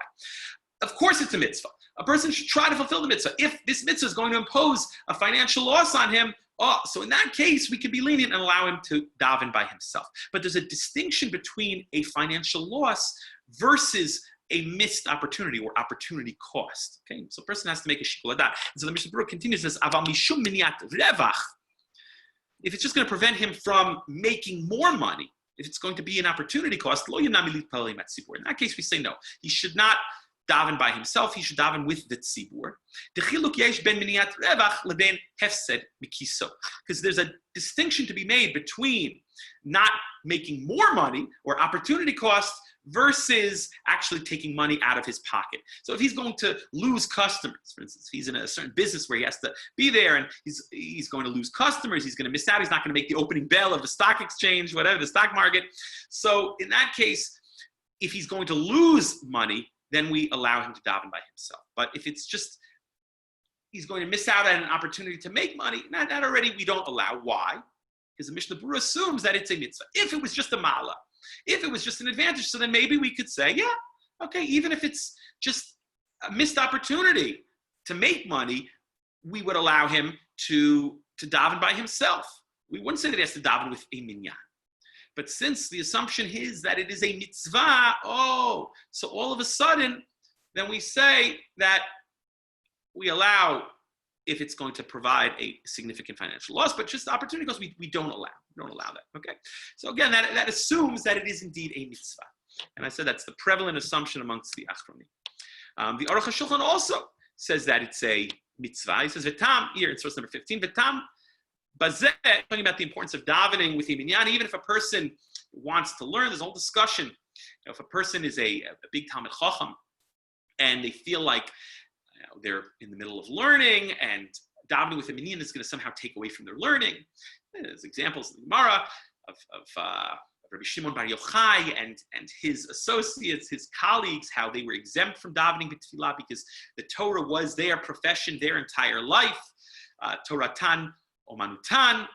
Of course it's a mitzvah. A person should try to fulfill the mitzvah. If this mitzvah is going to impose a financial loss on him, so in that case, we could be lenient and allow him to daven by himself. But there's a distinction between a financial loss versus a missed opportunity or opportunity cost. Okay, so a person has to make a shikul adat. And so the Mishnah Berurah continues this: Aval mishum miniat revach. If it's just going to prevent him from making more money, if it's going to be an opportunity cost, lo yanami litpalei matzibur. In that case, we say no. He should not daven by himself. He should daven with the tzibur. Dechiluk yesh ben miniat revach leben hefsed mikiso. Because there's a distinction to be made between not making more money or opportunity cost versus actually taking money out of his pocket. So if he's going to lose customers, for instance, if he's in a certain business where he has to be there and he's going to lose customers, he's going to miss out, he's not going to make the opening bell of the stock exchange, whatever, the stock market. So in that case, if he's going to lose money, then we allow him to daven by himself. But if it's just he's going to miss out on an opportunity to make money, that already we don't allow. Why? Because the Mishnah Berurah assumes that it's a mitzvah. If it was just a ma'ala, if it was just an advantage, so then maybe we could say, yeah, okay, even if it's just a missed opportunity to make money, we would allow him to daven by himself. We wouldn't say that he has to daven with a minyan. But since the assumption is that it is a mitzvah, so all of a sudden, then we say that we allow if it's going to provide a significant financial loss, but just opportunity cost, we don't allow. We don't allow that, okay? So again, that assumes that it is indeed a mitzvah. And I said that's the prevalent assumption amongst the Achronim. The Aruch HaShulchan also says that it's a mitzvah. He says, V'tam, here in source number 15, V'tam, Bazeh, talking about the importance of davening with Minyan, even if a person wants to learn, there's a whole discussion. If a person is a big Talmid Chacham and they feel like they're in the middle of learning and davening with a minyan is going to somehow take away from their learning. There's examples in the Gemara of Rabbi Shimon Bar Yochai and his associates, his colleagues, how they were exempt from davening b'tefillah because the Torah was their profession, their entire life. Toratan Omanutan.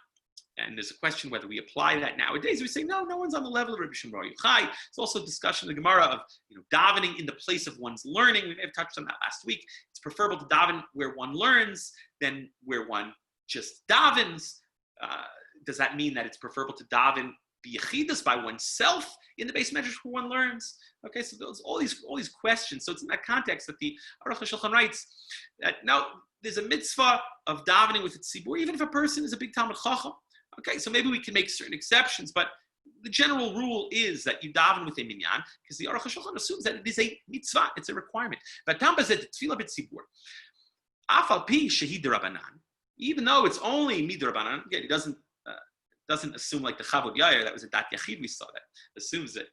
And there's a question whether we apply that nowadays. We say, no one's on the level of Rabbi Shimon Bar Yochai. There's also a discussion in the Gemara of davening in the place of one's learning. We may have touched on that last week. It's preferable to daven where one learns than where one just davens. Does that mean that it's preferable to daven b'yechidus by oneself in the base measures where one learns? Okay, so there's all these questions. So it's in that context that the Aruch HaShulchan writes that now there's a mitzvah of davening with its tzibur, even if a person is a big Talmid Chacham. Okay, so maybe we can make certain exceptions, but the general rule is that you daven with a minyan, because the Aruch HaShulchan assumes that it is a mitzvah, it's a requirement. Even though it's only midrabanan, again, he doesn't assume like the Chavod Yair, that was a dat yachid we saw that, assumes that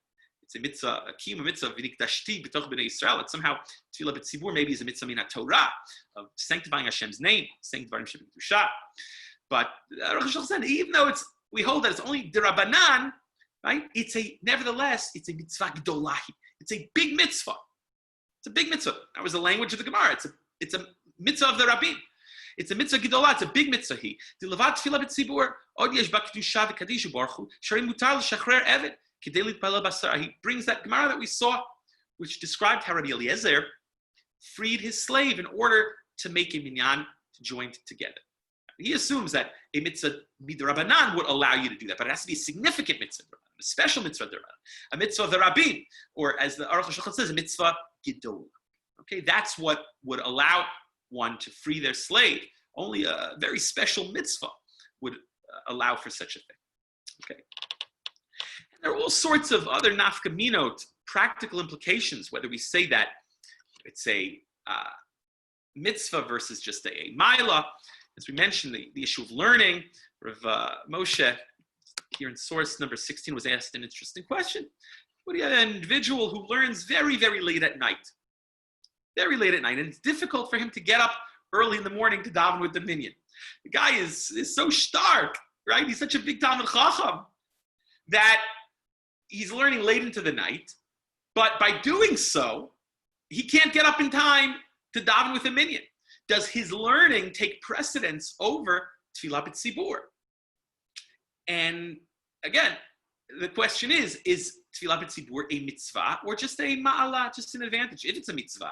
it's a mitzvah, a kiyum mitzvah, v'nikdashti b'toch b'nei Yisrael, that somehow tefillah b'tzibur maybe is a mitzvah min Torah, of sanctifying Hashem's name, saying dvarim sheb'kedusha. But Aruch HaShulchan said, even though we hold that it's only derabanan, right? Nevertheless, it's a mitzvah gdolahi. It's a big mitzvah. It's a big mitzvah. That was the language of the Gemara. It's a mitzvah of the Rabbin. It's a mitzvah gedolah. It's a big mitzvah. He dilavat tefillah b'tzibur od yesh b'kedusha v'kadishu baruch hu sharim mutar l'shachrer eved k'dei litpalel basar. He brings that Gemara that we saw, which described how Rabbi Eliezer freed his slave in order to make a minyan to join together. He assumes that a mitzvah midrabanan would allow you to do that, but it has to be a significant mitzvah, a special mitzvah, a mitzvah of the rabbin, or as the Aruch HaShulchan says, a mitzvah gidol. Okay, that's what would allow one to free their slave. Only a very special mitzvah would allow for such a thing. Okay, and there are all sorts of other nafkaminot, practical implications, whether we say that it's a mitzvah versus just a maila. As we mentioned, the issue of learning, Rav Moshe, here in source number 16, was asked an interesting question. What do you have an individual who learns very, very late at night? Very late at night, and it's difficult for him to get up early in the morning to daven with the minyan. The guy is so stark, right? He's such a big Talmid Chacham that he's learning late into the night, but by doing so, he can't get up in time to daven with a minyan. Does his learning take precedence over tefillah b'tzibur? And again, the question is tefillah b'tzibur a mitzvah or just a ma'ala, just an advantage? If it's a mitzvah,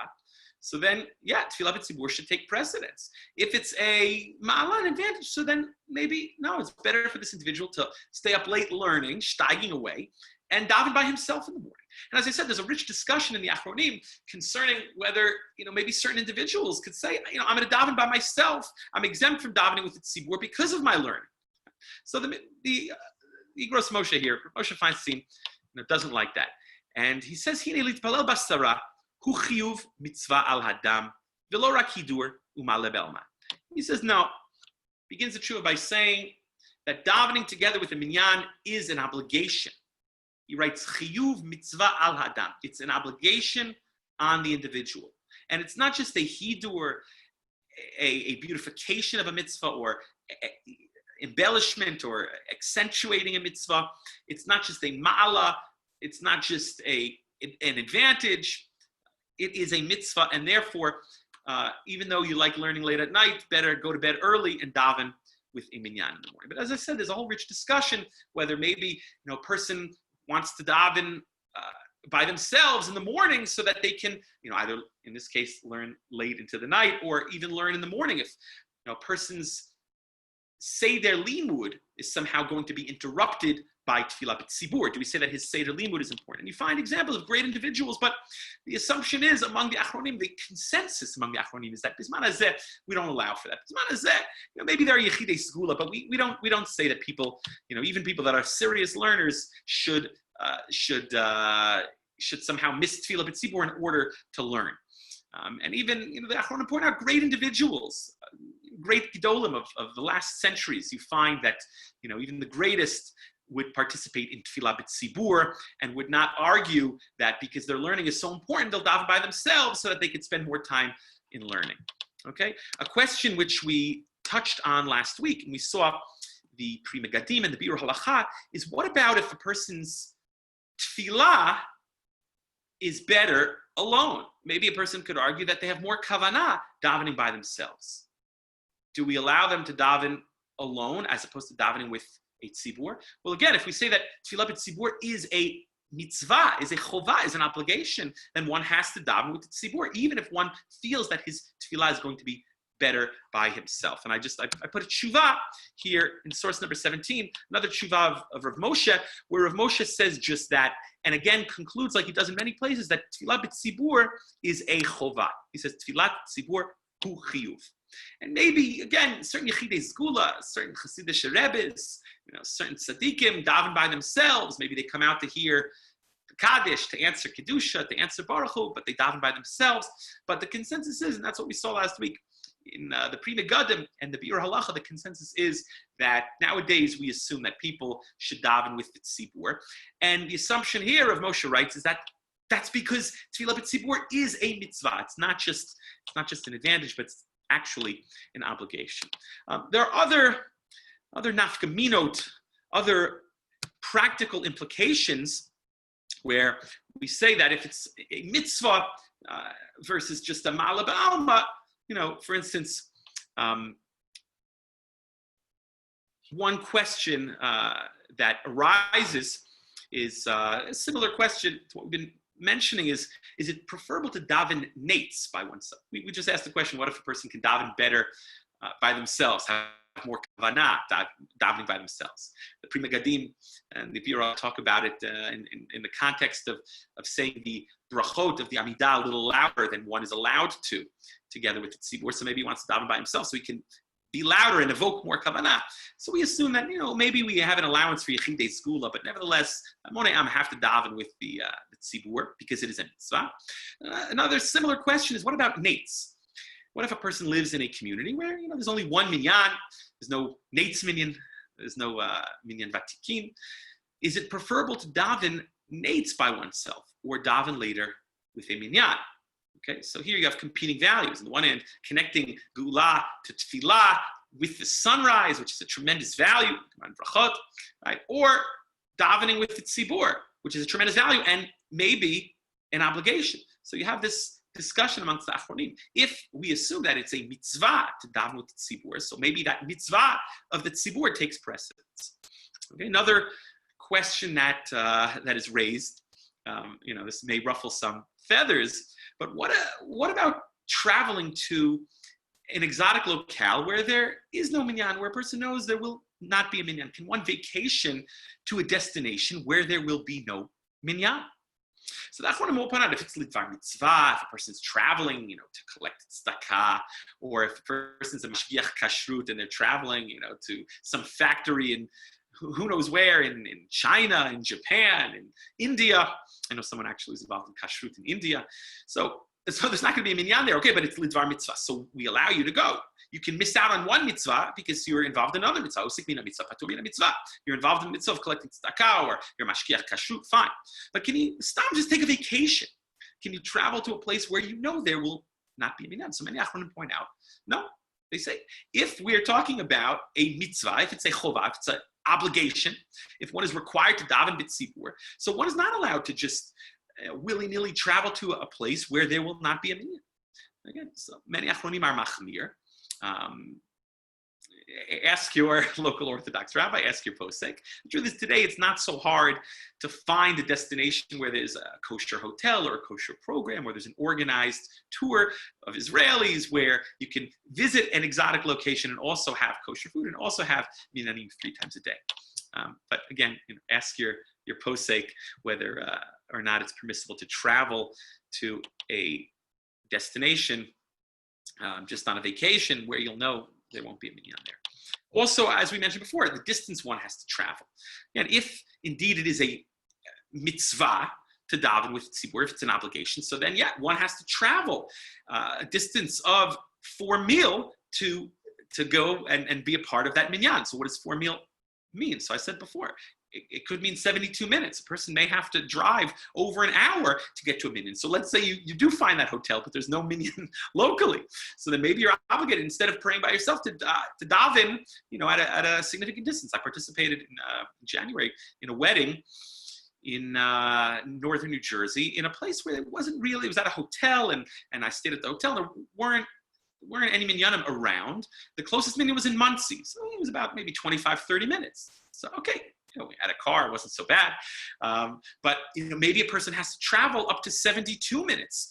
so then, yeah, tefillah b'tzibur should take precedence. If it's a ma'ala, an advantage, so then maybe, no, it's better for this individual to stay up late learning, steiging away, and daven by himself in the morning. And as I said, there's a rich discussion in the Achronim concerning whether, maybe certain individuals could say, I'm going to daven by myself. I'm exempt from davening with the tzibur because of my learning. So the Igros Moshe here, Moshe Feinstein, doesn't like that. And he says, Hine litpalel basara, hu chiyuv mitzvah al hadam, velo rak hidur u'male belma. He says, no, begins the tshuva by saying that davening together with a minyan is an obligation. He writes, chiyuv mitzvah al hadam. It's an obligation on the individual. And it's not just a hidur, a beautification of a mitzvah, or embellishment or accentuating a mitzvah. It's not just a ma'ala. It's not just an advantage. It is a mitzvah, and therefore, even though you like learning late at night, better go to bed early and daven with a minyan in the morning. But as I said, there's a whole rich discussion whether maybe a person wants to daven by themselves in the morning so that they can, either in this case learn late into the night or even learn in the morning. If a person's seder limud is somehow going to be interrupted by tefillah b'tzibur, do we say that his seder limud is important? And you find examples of great individuals, but the assumption is among the achronim, the consensus among the achronim is that bisman hazeh, we don't allow for that. Bisman hazeh, maybe there are yechidei segula, but we don't say that people, even people that are serious learners should somehow miss tefillah b'tzibur in order to learn. And even, the achronim point out great individuals, great gedolim of the last centuries. You find that, even the greatest would participate in tefillah b'tzibur and would not argue that because their learning is so important, they'll daven by themselves so that they could spend more time in learning. Okay? A question which we touched on last week, and we saw the Pri Megadim and the Biur Halacha, is what about if a person's tefillah is better alone? Maybe a person could argue that they have more kavanah davening by themselves. Do we allow them to daven alone as opposed to davening with a tzibur? Well, again, if we say that tefillah b'tzibur is a mitzvah, is a chovah, is an obligation, then one has to daven with the tzibur, even if one feels that his tefillah is going to be better by himself. And I put a tshuva here in source number 17, another tshuva of Rav Moshe, where Rav Moshe says just that, and again concludes, like he does in many places, that tefillah b'tzibur is a chovah. He says tefillah b'tzibur hu chiyuv. And maybe, again, certain Yechidei Zgula, certain Chassidish Rebbes, certain Tzaddikim daven by themselves. Maybe they come out to hear the Kaddish, to answer Kedusha, to answer Baruch Hu, but they daven by themselves. But the consensus is, and that's what we saw last week, in the Pri Megadim and the Biur Halacha, the consensus is that nowadays we assume that people should daven with the tzibur. And the assumption here of Moshe writes is that that's because tefillah b'tzibur is a mitzvah. It's not just an advantage, but it's actually an obligation. There are other nafkaminot, other practical implications where we say that if it's a mitzvah versus just a ma'ala b'alma, for instance, one question that arises is a similar question to what we've been mentioning is it preferable to daven nates by oneself? We just asked the question, what if a person can daven better by themselves, have more kavanah, davening by themselves? The Pri Megadim and the Biur talk about it in the context of saying the brachot of the Amidah a little louder than one is allowed to, together with the tzibur. So maybe he wants to daven by himself so he can be louder and evoke more kavanah. So we assume that, maybe we have an allowance for Yechidei Zgula, but nevertheless, Monei Am have to daven with the tzibur because it is a mitzvah. Another similar question is, what about nates? What if a person lives in a community where, there's only one minyan, there's no nates minyan, there's no minyan vatikin? Is it preferable to daven nates by oneself or daven later with a minyan? Okay, so here you have competing values. On the one hand, connecting Gula to Tefillah with the sunrise, which is a tremendous value, right? Or davening with the Tzibur, which is a tremendous value and maybe an obligation. So you have this discussion amongst the Achronim. If we assume that it's a mitzvah to daven with the Tzibur, so maybe that mitzvah of the Tzibur takes precedence. Okay, another question that is raised, this may ruffle some feathers, but what about traveling to an exotic locale where there is no minyan, where a person knows there will not be a minyan? Can one vacation to a destination where there will be no minyan? So that's what I'm open on. If it's lidvar mitzvah, if a person's traveling, to collect tzedakah, or if a person's a mashgiach kashrut and they're traveling, to some factory in who knows where, in China, in Japan, in India. I know someone actually is involved in kashrut in India. So there's not going to be a minyan there, okay, but it's lidvar mitzvah. So we allow you to go. You can miss out on one mitzvah because you're involved in another mitzvah. You're involved in the mitzvah of collecting tzedakah, or you're mashgiach kashrut, fine. But can you stop, just take a vacation? Can you travel to a place where you know there will not be a minyan? So many achronim point out, no. They say, if we're talking about a mitzvah, if it's a chovah, if it's an obligation, if one is required to daven b'tzibur, so one is not allowed to just willy-nilly travel to a place where there will not be a minyan. Again, so many achronim are machmir. Ask your local Orthodox rabbi, ask your posek. The truth is, today it's not so hard to find a destination where there's a kosher hotel or a kosher program, where there's an organized tour of Israelis, where you can visit an exotic location and also have kosher food and also have minyanim 3 times a day. But again, ask your posek whether or not it's permissible to travel to a destination just on a vacation where you'll know there won't be a minyan there. Also, as we mentioned before, the distance one has to travel. And if indeed it is a mitzvah to daven with tzibur, if it's an obligation, so then one has to travel a distance of 4 mil to go and be a part of that minyan. So what does 4 mil mean? So I said before, it could mean 72 minutes. A person may have to drive over an hour to get to a minyan. So let's say you do find that hotel, but there's no minyan locally. So then maybe you're obligated, instead of praying by yourself, to daven, at a significant distance. I participated in January in a wedding in northern New Jersey, in a place where it was at a hotel, and I stayed at the hotel. There weren't any minyanim around. The closest minyan was in Muncie. So it was about maybe 25, 30 minutes. So, okay. We had a car, it wasn't so bad. But maybe a person has to travel up to 72 minutes.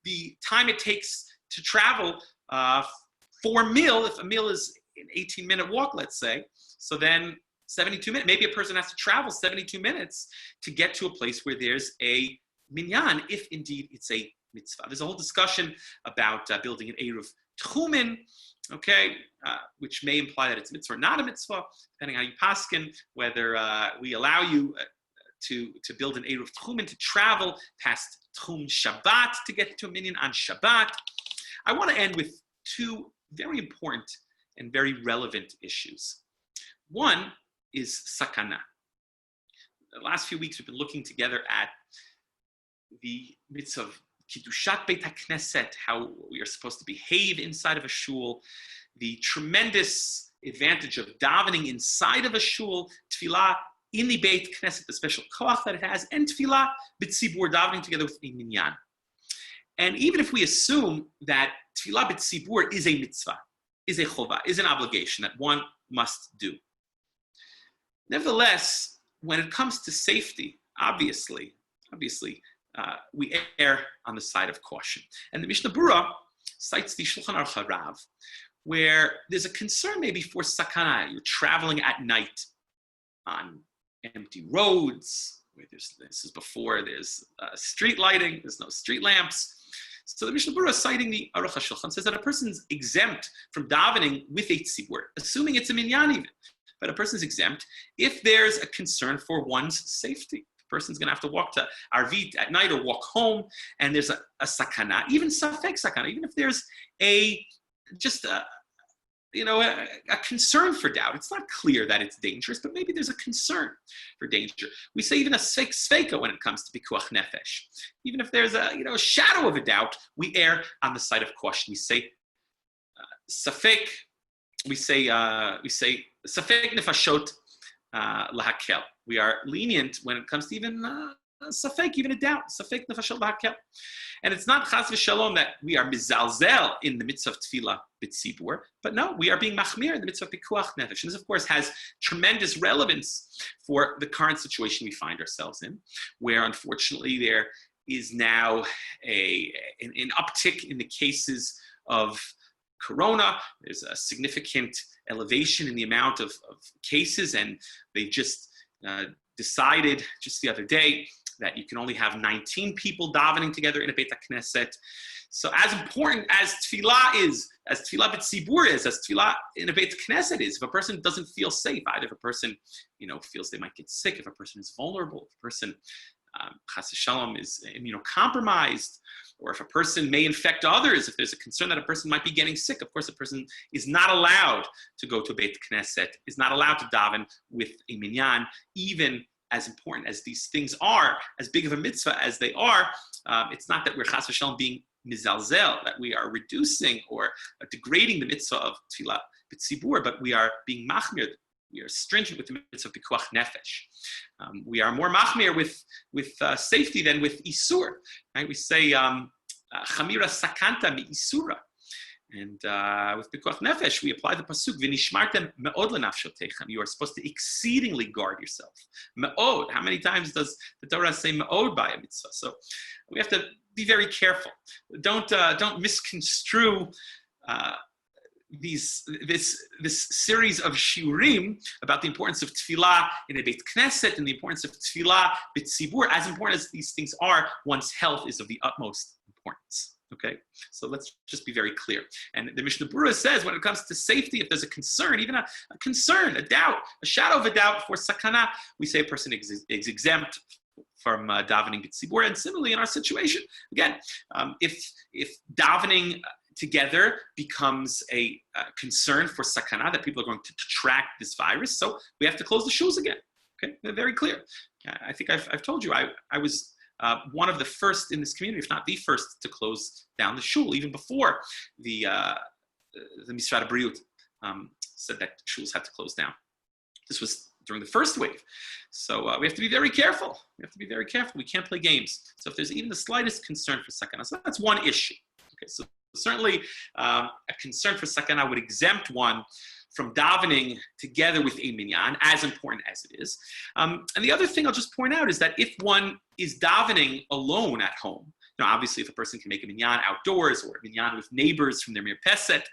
The time it takes to travel 4 mil, if a mil is an 18-minute walk, let's say, so then 72 minutes, maybe a person has to travel 72 minutes to get to a place where there's a minyan, if indeed it's a mitzvah. There's a whole discussion about building an Eruv Tchumen, okay, which may imply that it's a mitzvah or not a mitzvah, depending how you paskin, whether we allow you to build an Eruv Tchumen, to travel past Tchum Shabbat to get to a minyan on Shabbat. I want to end with 2 very important and very relevant issues. One is sakana. The last few weeks we've been looking together at the mitzvah of Kiddushat Beit HaKnesset, how we are supposed to behave inside of a shul, the tremendous advantage of davening inside of a shul, tefillah in the Beit Knesset, the special koach that it has, and tefillah b'tzibur, davening together with a minyan. And even if we assume that tefillah b'tzibur is a mitzvah, is a chovah, is an obligation that one must do, nevertheless, when it comes to safety, obviously, we err on the side of caution. And the Mishnah Berurah cites the Shulchan Aruch Harav, where there's a concern maybe for sakana. You're traveling at night on empty roads, where this is before there's street lighting, there's no street lamps. So the Mishnah Berurah, citing the Aruch HaShulchan, says that a person's exempt from davening with a tzibur, assuming it's a minyan even, but a person's exempt if there's a concern for one's safety. Person's going to have to walk to Arvit at night or walk home, and there's a sakana, even safek sakana, even if there's a concern for doubt. It's not clear that it's dangerous, but maybe there's a concern for danger. We say even a sfeika when it comes to pikuach nefesh. Even if there's a shadow of a doubt, we err on the side of caution. We say safek. We say safek nefashot lahakel. We are lenient when it comes to even safek, even a doubt. Safek nefashot lahakel. And it's not chas v'shalom that we are mizalzel in the mitzvah of tefillah b'tzibur, but no, we are being machmir in the mitzvah of pikuach nefesh. And this, of course, has tremendous relevance for the current situation we find ourselves in, where unfortunately there is now an uptick in the cases of corona. There's a significant elevation in the amount of cases, and they just decided just the other day that you can only have 19 people davening together in a Beit HaKnesset. So as important as tefillah is, as tefillah b'tzibur is, as tefillah in a Beit Knesset is, if a person doesn't feel safe, either if a person, feels they might get sick, if a person is vulnerable, if a person, chas v'shalom, is immunocompromised, or if a person may infect others, if there's a concern that a person might be getting sick, of course, a person is not allowed to go to a Beit Knesset, is not allowed to daven with a minyan, even as important as these things are, as big of a mitzvah as they are. It's not that we're chas v'shalom being mizalzel, that we are reducing or degrading the mitzvah of tefillah b'tzibur, but we are being machmir. We are stringent with the mitzvah of pikuach nefesh. We are more machmir with safety than with isur. Right? We say chamira sakanta mi isura. And with pikuach nefesh, we apply the pasuk v'nishmartem me'od lenafshotechem. You are supposed to exceedingly guard yourself. Me'od. How many times does the Torah say me'od by a mitzvah? So we have to be very careful. Don't misconstrue this series of shiurim about the importance of tefillah in a Beit Knesset and the importance of tefillah b'tzibur. As important as these things are, one's health is of the utmost importance. Okay, so let's just be very clear. And the Mishnah Berurah says, when it comes to safety, if there's a concern, even a concern, a doubt, a shadow of a doubt for sakana, we say a person is exempt from davening b'tzibur. And similarly, in our situation, again, if davening together becomes a concern for sakana, that people are going to contract this virus, so we have to close the shuls again. Okay, they're very clear. I think I've told you, I was one of the first in this community, if not the first, to close down the shul, even before the Misrad Briut said that shuls had to close down. This was during the first wave. So we have to be very careful. We can't play games. So if there's even the slightest concern for sakana, so that's one issue. Okay, so certainly a concern for sakana would exempt one from davening together with a minyan, as important as it is. And the other thing I'll just point out is that if one is davening alone at home, obviously if a person can make a minyan outdoors or a minyan with neighbors from their mirpeset,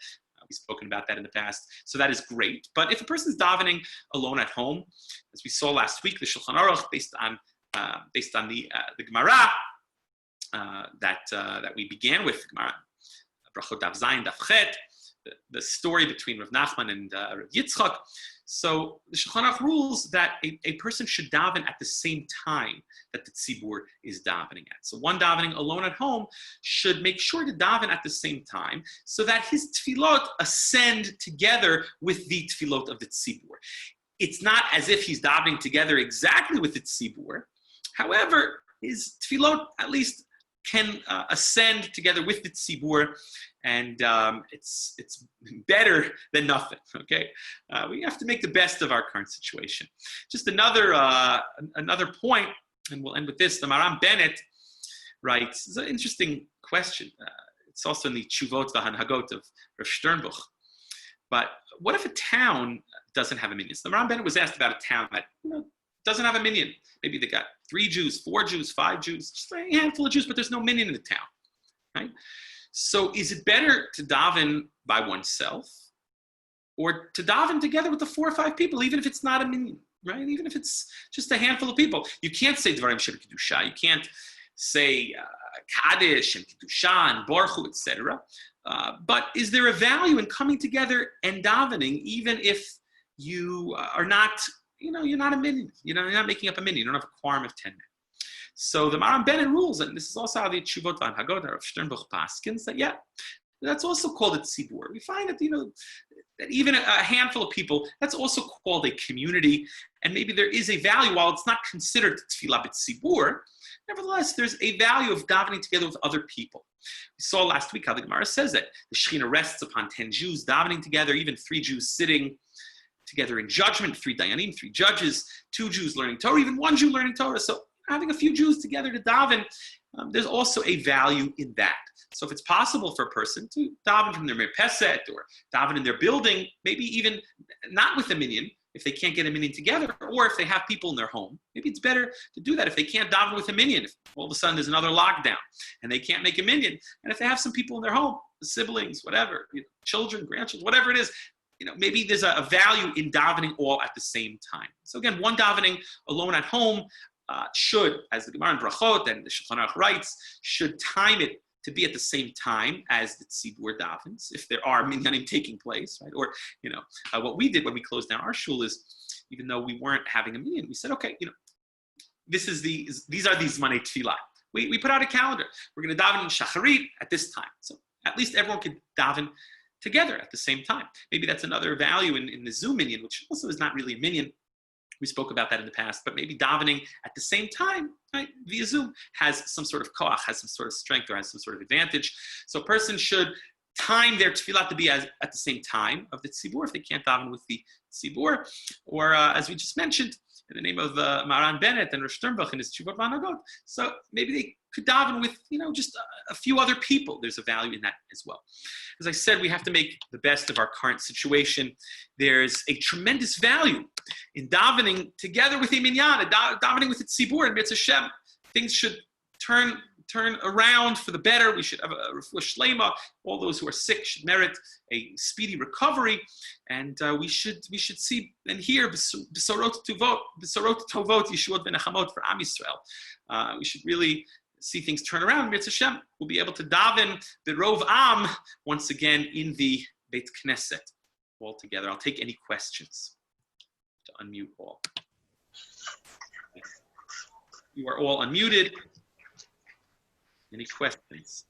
we've spoken about that in the past, so that is great. But if a person is davening alone at home, as we saw last week, the Shulchan Aruch, based on the Gemara that we began with, Gemara Brachot Daf Zayin Daf Chet, the story between Rav Nachman and Rav Yitzchak. So the Shulchan Aruch rules that a person should daven at the same time that the tzibur is davening at. So one davening alone at home should make sure to daven at the same time so that his tefillot ascend together with the tefillot of the tzibur. It's not as if he's davening together exactly with the tzibur. However, his tefillot at least can ascend together with the tzibur, and it's better than nothing. Okay, we have to make the best of our current situation. Just another point, and we'll end with this. The Maram Bennett writes, it's an interesting question. It's also in the Tshuvot v'Hanhagot of Rav Sternbuch. But what if a town doesn't have a minyan? So the Maram Bennett was asked about a town that doesn't have a minyan. Maybe they got 3 Jews, 4 Jews, 5 Jews, just a handful of Jews, but there's no minyan in the town, right? So is it better to daven by oneself or to daven together with the 4 or 5 people, even if it's not a minyan, right? Even if it's just a handful of people. You can't say Dvarim Shel Kedusha. You can't say Kaddish and Kedusha and Baruch Hu, etc. But is there a value in coming together and davening, even if you are not, you're not a minyan, you're not making up a minyan, you don't have a quorum of 10 men. So the Maram Bennett rules, and this is also how the Tshuvot v'Hanhagot of Sternbuch paskins, that that's also called a tzibur. We find that that even a handful of people, that's also called a community, and maybe there is a value, while it's not considered tefillah b'tzibur, nevertheless there's a value of davening together with other people. We saw last week how the Gemara says that the Shekhinah rests upon 10 Jews davening together, even 3 Jews sitting together in judgment, 3 dayanim, 3 judges, 2 Jews learning Torah, even 1 Jew learning Torah. So having a few Jews together to daven, there's also a value in that. So if it's possible for a person to daven from their merpeset or daven in their building, maybe even not with a minyan, if they can't get a minyan together, or if they have people in their home, maybe it's better to do that if they can't daven with a minyan. If all of a sudden there's another lockdown and they can't make a minyan, and if they have some people in their home, siblings, whatever, children, grandchildren, whatever it is, maybe there's a value in davening all at the same time. So again, one davening alone at home should, as the Gemara in Brachot and the Shulchan Aruch writes, should time it to be at the same time as the tzibur davens, if there are minyanim taking place, right? Or, what we did when we closed down our shul is, even though we weren't having a minyan, we said, okay, these are these Zmanei Tefillah. We put out a calendar. We're going to daven in Shacharit at this time. So at least everyone could daven together at the same time. Maybe that's another value in the Zoom minyan, which also is not really a minyan. We spoke about that in the past, but maybe davening at the same time, right, via Zoom has some sort of koach, has some sort of strength, or has some sort of advantage. So a person should time their tefillah to be at the same time of the tzibur if they can't daven with the tzibur, or as we just mentioned, in the name of Maran Bennett and Rosh Sternbuch in his Tshuvot Vanagot. So maybe they could daven with, just a few other people. There's a value in that as well. As I said, we have to make the best of our current situation. There's a tremendous value in davening together with a minyan, davening with the tzibur and Mitzvah Shem. Things should turn around for the better. We should have a refuah shlema. All those who are sick should merit a speedy recovery, and we should see and hear besorot tovot, yeshuot v'nechamot for Am Yisrael. We should really see things turn around. Mitzvah Shem will be able to daven the Rov Am once again in the Beit Knesset all together. I'll take any questions to unmute all. You are all unmuted. Any questions?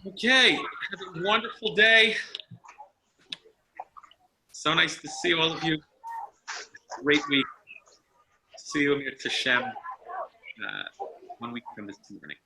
Okay, have a wonderful day. So nice to see all of you. Great week. See you, Mir Tashem, 1 week from this morning.